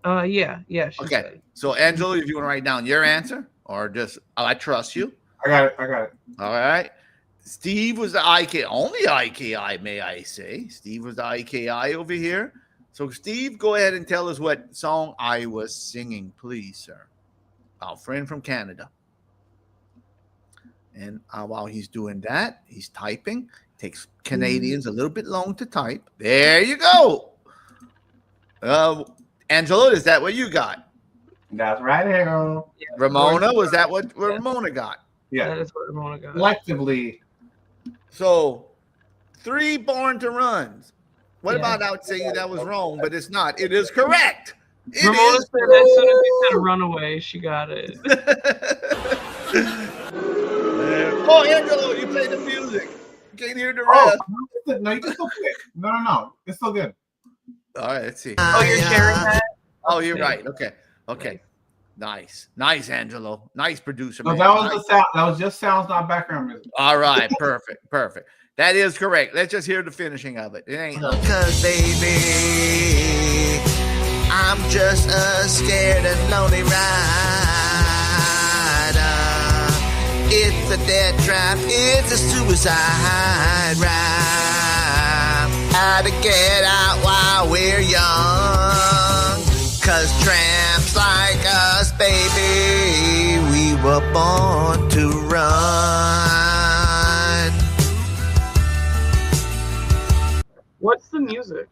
Yeah. She Okay. said. So, Angela, if you want to write down your answer or just I trust you. I got it. All right. Steve was the only IKI, may I say. Steve was the IKI over here. So, Steve, go ahead and tell us what song I was singing, please, sir. Our friend from Canada. And while he's doing that, he's typing. Takes Canadians a little bit long to type. There you go. Angela, is that what you got? That's right, Harold. Yeah, Ramona, was that what Ramona got? Yeah. That is what Ramona got. Collectively. So, 3 Born to Runs. What Yeah. about out saying that was wrong, but it's not. It is correct. Ramona said as soon as he said Runaway, she got it. Oh, Angelo, you play the music. You can't hear the rest. No, you can still play it. No. It's still good. All right, let's see. Oh, you're sharing that? Oh, you're right. Okay. Nice, Angelo. Nice producer. No, Man. that was Nice. the sound. That was just sounds, not background music. All right, perfect. That is correct. Let's just hear the finishing of it. It ain't because, baby, I'm just a scared and lonely rider. It's a death trap. It's a suicide ride. How to get out while we're young. 'Cause tramps like us, baby, we were born to run. What's the music?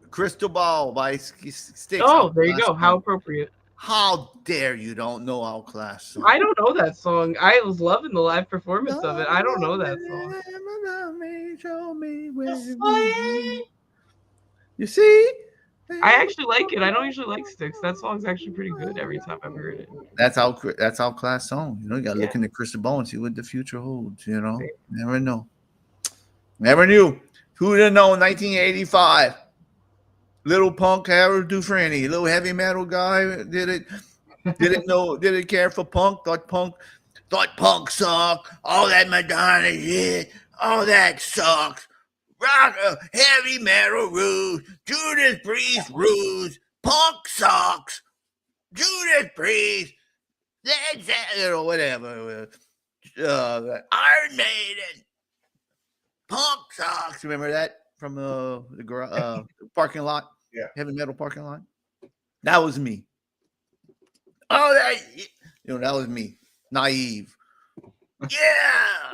Crystal Ball by Sticks. Oh, there you go. How appropriate. How dare you don't know our class song? I don't know that song. I was loving the live performance of it. I don't know that song. Show me where you see? I actually like it. I don't usually like Sticks. That song's actually pretty good every time I've heard it. That's our class song. You know, you gotta look in the crystal ball and see what the future holds. You know, never know. Never knew. Who'd have known? 1985. Little punk Harold Dufresne, little heavy metal guy, didn't care for punk, thought punk sucked, all that Madonna shit, all that sucks. Rock, heavy metal rules, Judas Priest rules, punk sucks, Judas Priest, whatever, Iron Maiden, punk sucks. Remember that from the parking lot? Yeah. Heavy metal parking lot. That was me. Oh, that was me. Naive. Yeah.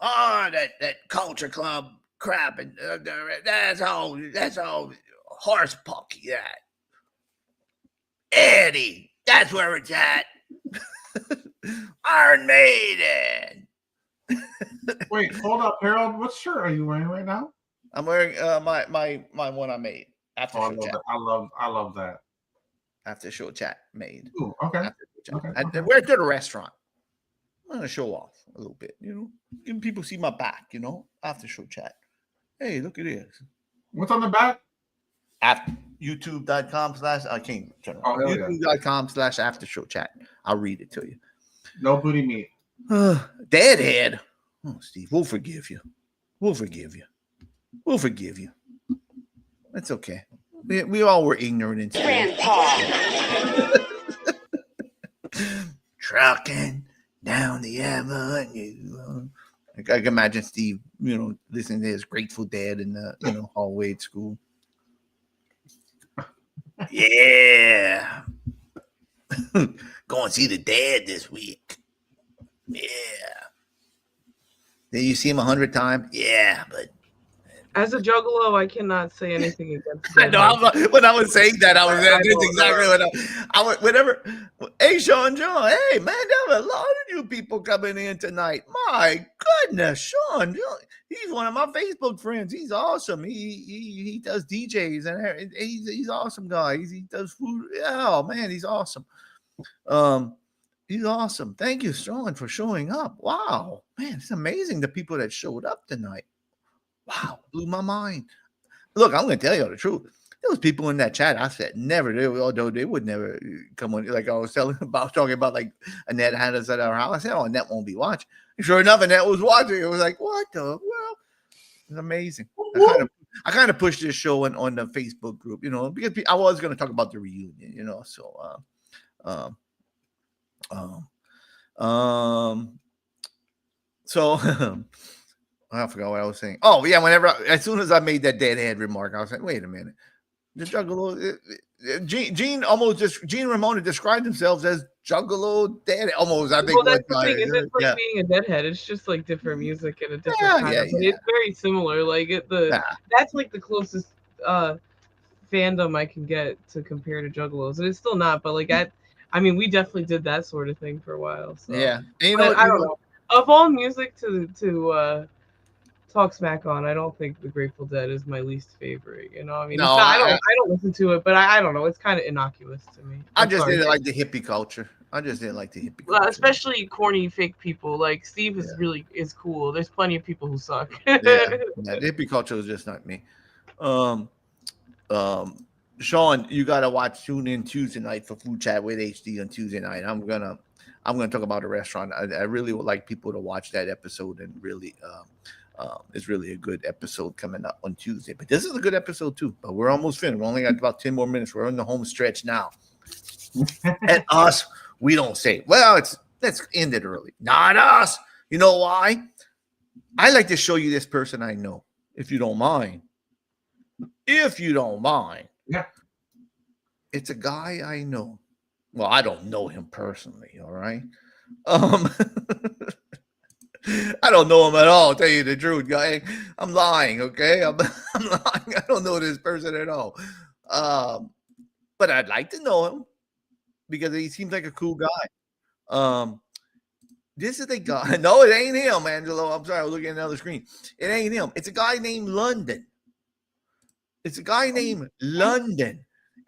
Oh, that culture club crap, and that's all horse pocky that. Eddie, that's where it's at. Iron Maiden. Wait, hold up, Harold. What shirt are you wearing right now? I'm wearing my one I made after Oh, I show love chat. that. I love that. After show chat made. Ooh, okay. After show chat. Okay. I wear it to the restaurant. I'm gonna show off a little bit, Give people see my back, after show chat. Hey, look at this. What's on the back? At youtube.com/ I can't turn it on. youtube.com/ show chat. I'll read it to you. No booty meat. Deadhead. Oh, Steve, we'll forgive you. We'll forgive you. We'll forgive you. It's okay. We all were ignorant in Grandpa. Trucking down the avenue. I can imagine Steve, listening to his Grateful Dead in the hallway at school. Yeah. Go and see the Dead this week. Yeah. Did you see him 100 times? Yeah, but As a juggalo, I cannot say anything against I know. When I was saying that, I was that's exactly what I was. Whenever, hey, Sean, hey, man, there were a lot of you people coming in tonight. My goodness, Sean, he's one of my Facebook friends. He's awesome. He does DJs and he's awesome guy. He does food. Oh man, he's awesome. He's awesome. Thank you, Sean, for showing up. Wow, man, it's amazing the people that showed up tonight. Wow, blew my mind. Look, I'm going to tell you the truth. There was people in that chat. I said never. They would never come on. Like I was talking about like Annette had us at our house. I said, "Oh, Annette won't be watching." And sure enough, Annette was watching. It was like, what the world? It's amazing. I kind of pushed this show on the Facebook group, because I was going to talk about the reunion, So, I forgot what I was saying. Oh, yeah. As soon as I made that deadhead remark, I was like, wait a minute. The Juggalo, Gene Ramona described themselves as Juggalo Dead. Almost, I think. Well, that's the thing. It's like being a deadhead. It's just like different music and a different kind of. It's very similar. Like that's like the closest fandom I can get to compare to Juggalos, and it's still not. But like we definitely did that sort of thing for a while. So. Yeah, and I don't know. Of all music to talk smack on, I don't think the Grateful Dead is my least favorite. I don't listen to it, but I don't know. It's kind of innocuous to me. I just didn't like the hippie culture. Culture. Especially corny fake people. Like Steve is cool. There's plenty of people who suck. The hippie culture is just not me. Sean, you gotta tune in Tuesday night for Food Chat with HD on Tuesday night. I'm gonna talk about a restaurant. I really would like people to watch that episode and really. It's really a good episode coming up on Tuesday. But this is a good episode too. But we're almost finished. We only got about 10 more minutes. We're in the home stretch now. And us, we don't say, well, let's end it early. Not us. You know why? I like to show you this person I know, if you don't mind. If you don't mind. Yeah. It's a guy I know. Well, I don't know him personally, all right? I don't know him at all, I'll tell you the truth, guy. I'm lying, okay? I'm lying. I don't know this person at all. But I'd like to know him because he seems like a cool guy. This is a guy. No, it ain't him, Angelo. I'm sorry, I was looking at another screen. It ain't him. It's a guy named London.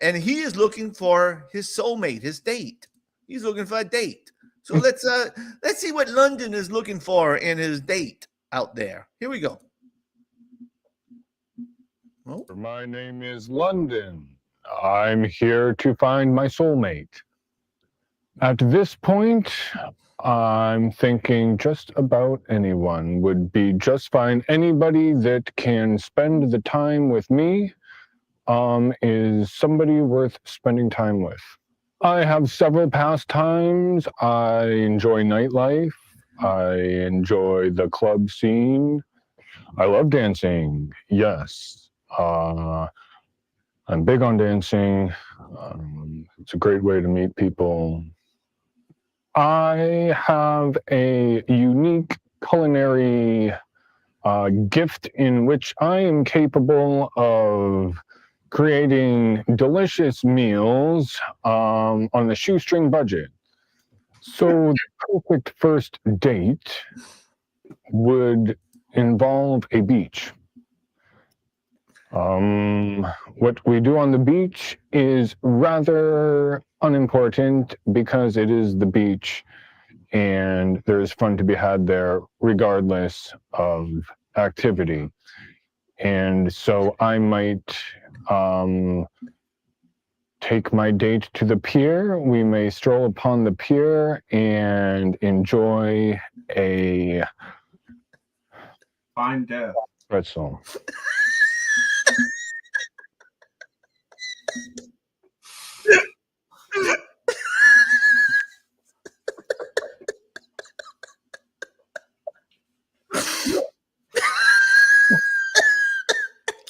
And he is looking for his soulmate, his date. He's looking for a date. So let's see what London is looking for in his date out there. Here we go. Oh. My name is London. I'm here to find my soulmate. At this point, I'm thinking just about anyone would be just fine. Anybody that can spend the time with me is somebody worth spending time with. I have several pastimes. I enjoy nightlife. I enjoy the club scene. I love dancing. Yes. I'm big on dancing. It's a great way to meet people. I have a unique culinary gift in which I am capable of creating delicious meals on a shoestring budget. So the perfect first date would involve a beach. What we do on the beach is rather unimportant because it is the beach and there is fun to be had there regardless of activity. And so I might take my date to the pier. We may stroll upon the pier and enjoy a Fine death. pretzel.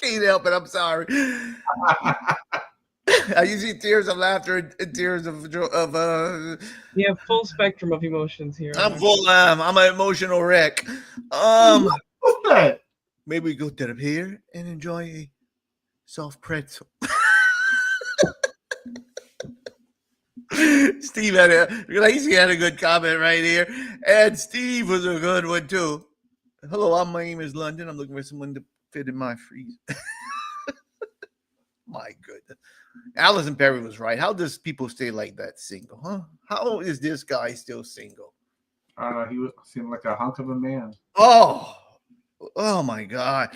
Can't help it. I'm sorry. I usually tears of laughter and tears of You have full spectrum of emotions here. I'm full. I'm an emotional wreck. What's that? Maybe we go to the pier and enjoy a soft pretzel. Steve had a good comment right here, and Steve was a good one too. Hello, my name is London. I'm looking for someone to fit in my freeze. My goodness. Allison Perry was right. How does people stay like that single, huh? How is this guy still single? I don't know. He seemed like a hunk of a man. Oh my God.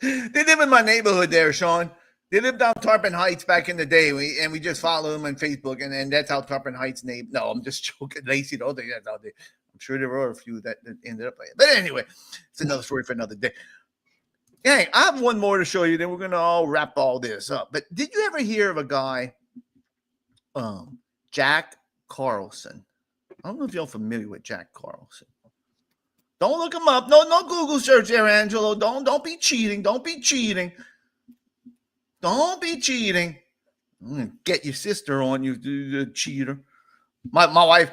They live in my neighborhood there, Sean. They lived down Tarpon Heights back in the day. We just follow them on Facebook, and that's how Tarpon Heights named. No, I'm just joking. Lacey, don't think that's out there. I'm sure there were a few that ended up like it. But anyway, it's another story for another day. Hey, I have one more to show you, then we're gonna all wrap all this up. But did you ever hear of a guy, Jack Carlson? I don't know if you're familiar with Jack Carlson. Don't look him up. No Google search there, Angelo. Don't be cheating. Don't be cheating. Don't be cheating. I'm gonna get your sister on you, the cheater. My wife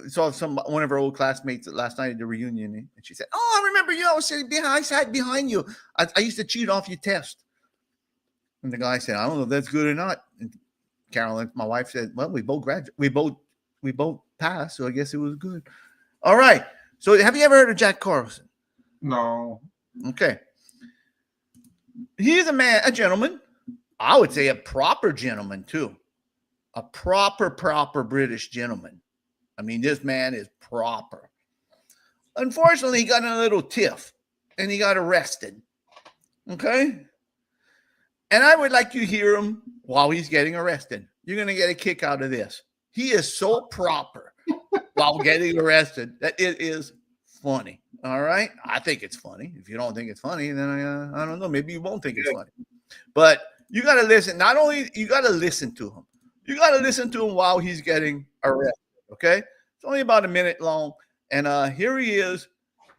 saw one of her old classmates last night at the reunion, and she said, "Oh, I remember you. I was sitting behind. I sat behind you. I used to cheat off your test." And the guy said, "I don't know if that's good or not." And Carolyn, my wife, said, "Well, we both graduated. We both passed, so I guess it was good." All right. So, have you ever heard of Jack Carlson? No. Okay. He is a gentleman. I would say a proper gentleman too. A proper British gentleman. I mean, this man is proper. Unfortunately, he got in a little tiff and he got arrested. Okay? And I would like you to hear him while he's getting arrested. You're going to get a kick out of this. He is so proper while getting arrested that it is funny. All right? I think it's funny. If you don't think it's funny, then I don't know. Maybe you won't think it's funny. But you got to listen. Not only you got to listen to him. You got to listen to him while he's getting arrested, okay? It's only about a minute long, and here he is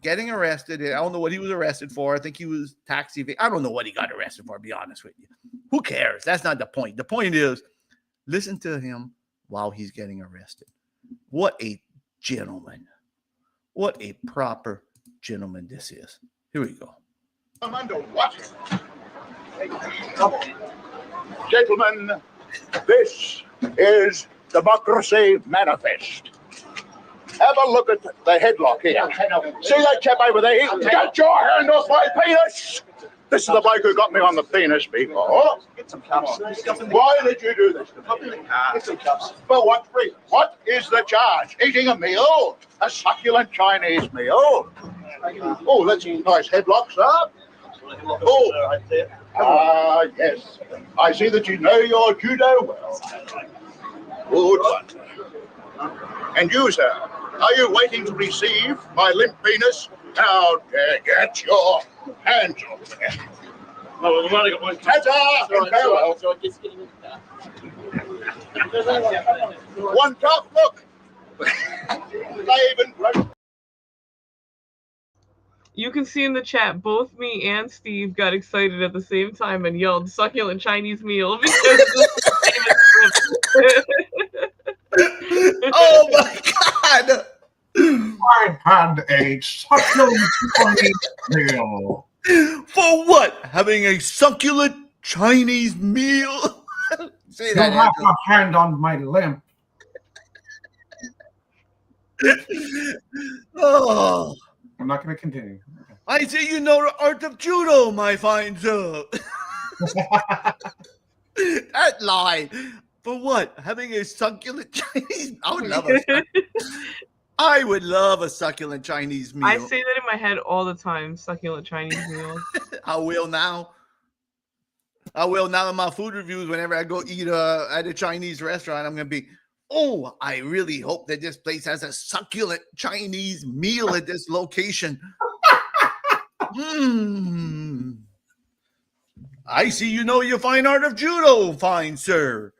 getting arrested. I don't know what he was arrested for. I think he was taxi. I don't know what he got arrested for, to be honest with you. Who cares? That's not the point. The point is, listen to him while he's getting arrested. What a gentleman. What a proper gentleman this is. Here we go. I'm under what? Gentlemen, this is Democracy Manifest. Have a look at the headlock here. See that chap over there? Get your hand off my penis! This is the bloke who got me on the penis before. Get some cups. Why did you do this to me? Get some cups. For what reason? What is the charge? Eating a meal? A succulent Chinese meal? Oh, that's a nice headlock, sir. Oh, yes. I see that you know your judo well. Good one. And you, sir, are you waiting to receive my limp penis? Now, get your hands off there. Oh, we've only got one. Ta-ta and farewell. One cup, look. Laban broke. You can see in the chat, both me and Steve got excited at the same time and yelled succulent Chinese meal because Oh my God. I had a succulent Chinese meal. For what? Having a succulent Chinese meal. Say Don't that. have a hand on my limp. Oh, I'm not going to continue. I see you know the art of judo, my fine sir. That lie. For what? Having a succulent Chinese? I would love a succulent Chinese meal. I say that in my head all the time. Succulent Chinese meal. I will now. I will now in my food reviews. Whenever I go eat at a Chinese restaurant, I'm gonna be, oh, I really hope that this place has a succulent Chinese meal at this location. I see you know your fine art of judo, fine sir.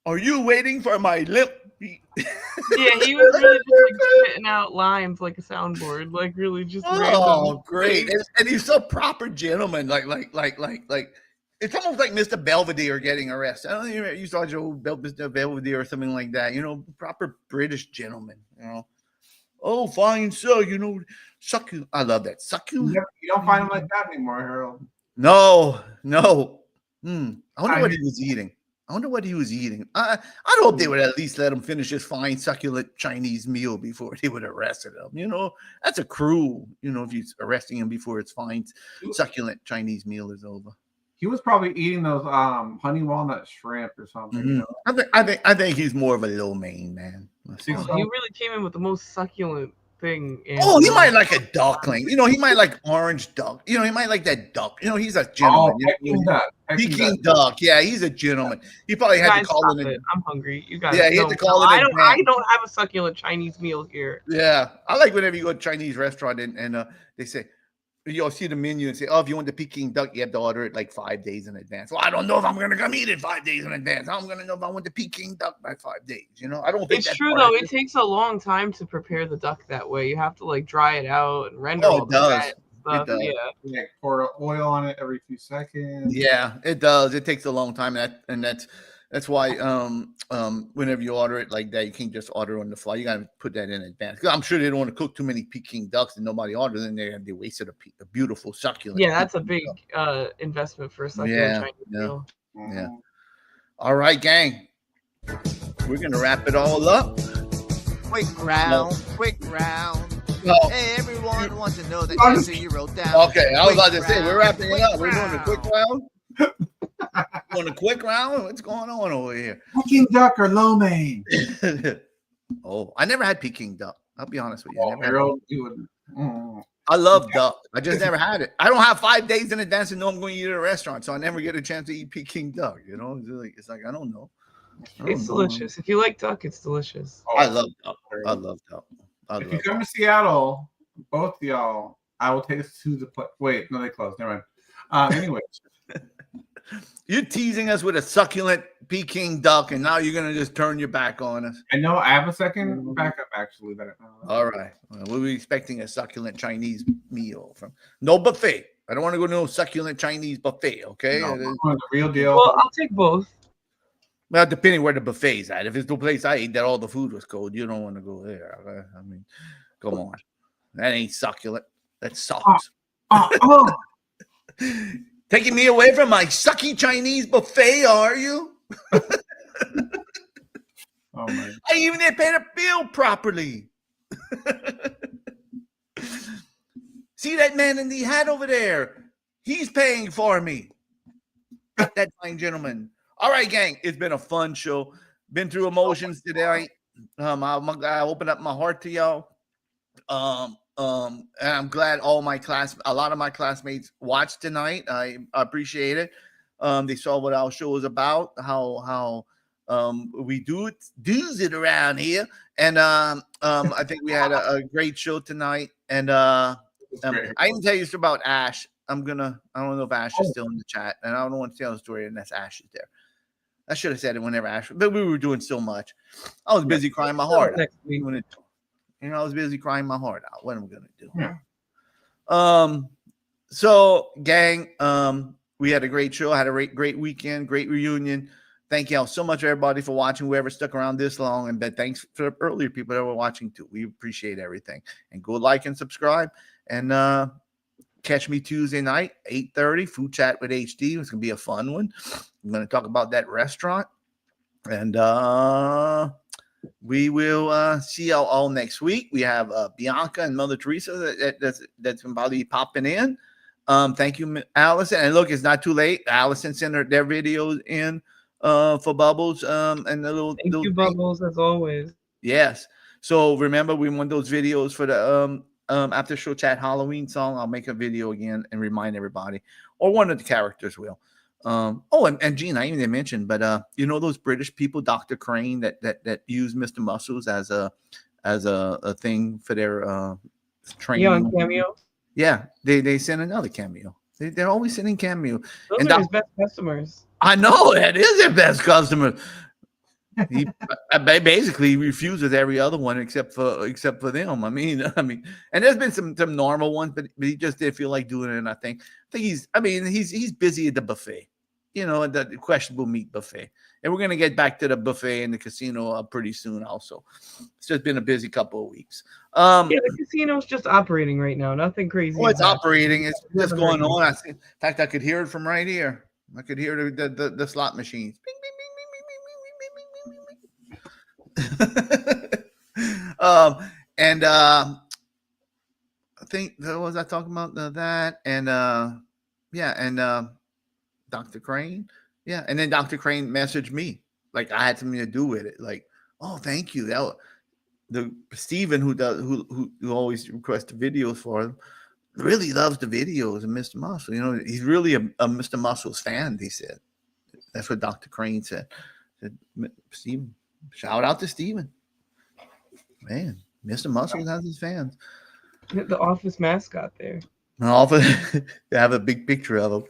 Are you waiting for my lip? Yeah, he was really just like spitting out lines like a soundboard, like really just. Oh, great! And he's so proper gentleman, like. It's almost like Mr. Belvedere getting arrested. I don't know if you saw Mr. Belvedere or something like that. You know, proper British gentleman. You know, oh, fine, sir. You know, succulent. I love that succulent. You don't find him like that anymore, Harold. No. I wonder what he was eating. I hope they would at least let him finish his fine succulent Chinese meal before they would arrest him. You know, that's a cruel. You know, if you're arresting him before his fine succulent Chinese meal is over. He was probably eating those honey walnut shrimp or something. You know? I think he's more of a lo mein man. He really came in with the most succulent thing. Oh, he might like a duckling. You know, he might like orange duck. You know, he might like that duck. You know, he's a gentleman. Peking duck. Yeah, he's a gentleman. He probably had to call in. I'm hungry. You guys. Yeah, he had to call in. I don't have a succulent Chinese meal here. Yeah, I like whenever you go to a Chinese restaurant and they say, you'll see the menu and say, oh, if you want the Peking duck, you have to order it like 5 days in advance. Well, I don't know if I'm going to come eat it 5 days in advance. I'm going to know if I want the Peking duck by 5 days. You know, I don't think it's true though. It takes a long time to prepare the duck that way. You have to like dry it out and render all the fat stuff. It does. Yeah, pour oil on it every few seconds. Yeah, it does. It takes a long time, and that's why whenever you order it like that, you can't just order on the fly. You got to put that in advance. I'm sure they don't want to cook too many Peking ducks and nobody orders, and they wasted a beautiful succulent. Yeah, that's a big investment for a succulent Chinese meal. Yeah. All right, gang. We're gonna wrap it all up. Quick round. Hey, everyone wants to know that answer you wrote down. Okay, I was about to say we're wrapping it up. We're doing a quick round. On a quick round, what's going on over here? Peking duck or lo mein? Oh, I never had Peking duck. I'll be honest with you. Harold, I love duck. I just never had it. I don't have 5 days in advance to know I'm going to eat at a restaurant, so I never get a chance to eat Peking duck. You know, it's like I don't know. It's delicious. If you like duck, it's delicious. I love duck. If you come to Seattle, both of y'all, I will take us to the place. Wait, no, they closed. Never mind. Anyways. You're teasing us with a succulent Peking duck, and now you're going to just turn your back on us. I know. I have a second backup, actually. All right. Well, we'll be expecting a succulent Chinese meal from no buffet. I don't want to go to no succulent Chinese buffet, okay? No, the real deal. Well, I'll take both. Well, depending where the buffet's at. If it's the place I ate that all the food was cold, you don't want to go there. I mean, come on. That ain't succulent. That sucks. Taking me away from my sucky Chinese buffet, are you? Oh my! I even didn't pay the bill properly. See that man in the hat over there? He's paying for me. That fine gentleman. All right, gang. It's been a fun show. Been through emotions today. I opened up my heart to y'all. And I'm glad a lot of my classmates watched tonight. I appreciate it. They saw what our show is about, how we does it around here. And I think we had a great show tonight. And I can tell you about Ash. I don't know if Ash is still in the chat, and I don't want to tell the story unless Ash is there. I should have said it whenever Ash, but we were doing so much. I was busy crying my heart out. I was busy crying my heart out. What am I gonna do? Yeah. So gang, we had a great show. Had a great weekend, great reunion. Thank y'all so much, everybody, for watching. Whoever stuck around this long, and thanks for the earlier people that were watching too. We appreciate everything. And go like and subscribe. And catch me Tuesday night, 8:30, Food Chat with HD. It's gonna be a fun one. I'm gonna talk about that restaurant, and we will see y'all all next week. We have Bianca and Mother Teresa that's gonna probably be popping in. Thank you, Allison. And look, it's not too late. Allison sent their videos in for Bubbles and the little Thank you, Bubbles, as always. Yes. So remember, we want those videos for the after show chat Halloween song. I'll make a video again and remind everybody, or one of the characters will. And Gene, I even didn't mention, but you know those British people, Dr. Crane, that use Mr. Muscles as a thing for their training. Yeah, on Cameo. Yeah, they send another cameo. They're always sending cameo. Those are his best customers. I know that is their best customer. He basically refuses every other one except for them. I mean, and there's been some normal ones, but he just didn't feel like doing it. And I think he's busy at the buffet, the questionable meat buffet. And we're gonna get back to the buffet in the casino pretty soon. Also, it's just been a busy couple of weeks. The casino's just operating right now. Nothing crazy. Oh, it's operating. It's just going on. In fact, I could hear it from right here. I could hear the slot machines. Bing, bing, bing, and I think what was I talking about that and Dr. Crane, and then Dr. Crane messaged me like I had something to do with it, like, oh, thank you. That the Steven who always requests the videos for him really loves the videos of Mr. Muscle. He's really a Mr. Muscle's fan. He said that's what Dr. Crane said. Steven. Shout out to Steven. Man, Mr. Muscle has his fans. The office mascot there. They have a big picture of him.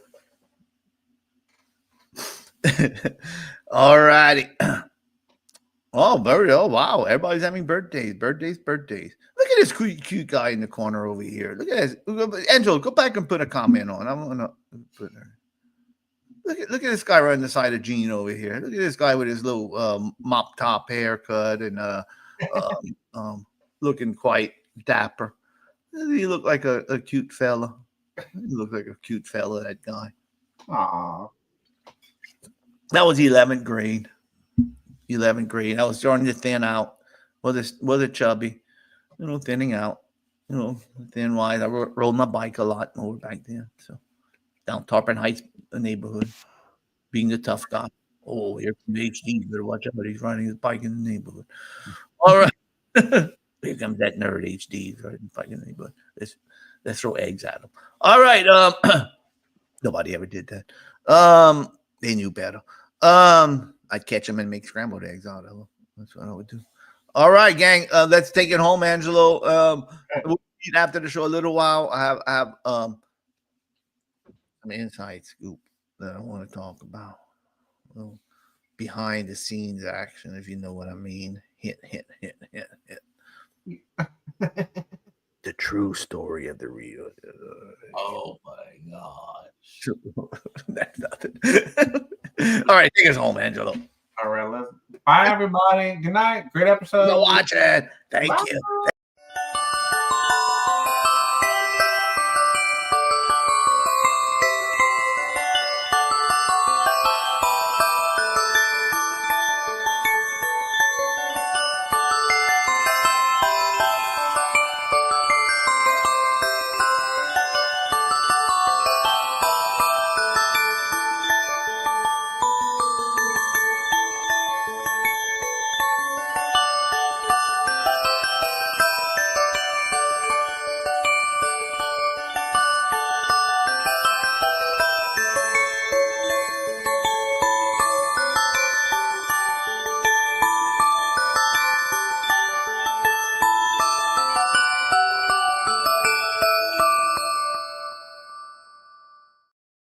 All righty. Oh, wow. Everybody's having birthdays. Look at this cute guy in the corner over here. Look at this. Angelo, go back and put a comment on. I want to put her. Look at this guy right on the side of Gene over here. Look at this guy with his little mop top haircut and looking quite dapper. He look like a cute fella. He looked like a cute fella, that guy. Aww. That was 11th grade. 11th grade. I was starting to thin out. Was it chubby? Thinning out. Thin wise. I rode my bike a lot over back then. So down Tarpon Heights neighborhood, being the tough guy. Oh, here comes HD. You better watch out. He's riding his bike in the neighborhood. All right. Here comes that nerd HD. He's riding his bike in the neighborhood. Let's throw eggs at him. All right. Nobody ever did that. They knew better. I'd catch them and make scrambled eggs out of them. That's what I would do. All right, gang. Let's take it home, Angelo. We'll meet after the show a little while. I have an inside scoop that I want to talk about. A little behind the scenes action, if you know what I mean. Hit. The true story of the real. Oh my gosh. That's nothing. All right, take us home, Angelo. All right, bye everybody. Good night. Great episode. Go watch it. Thank you.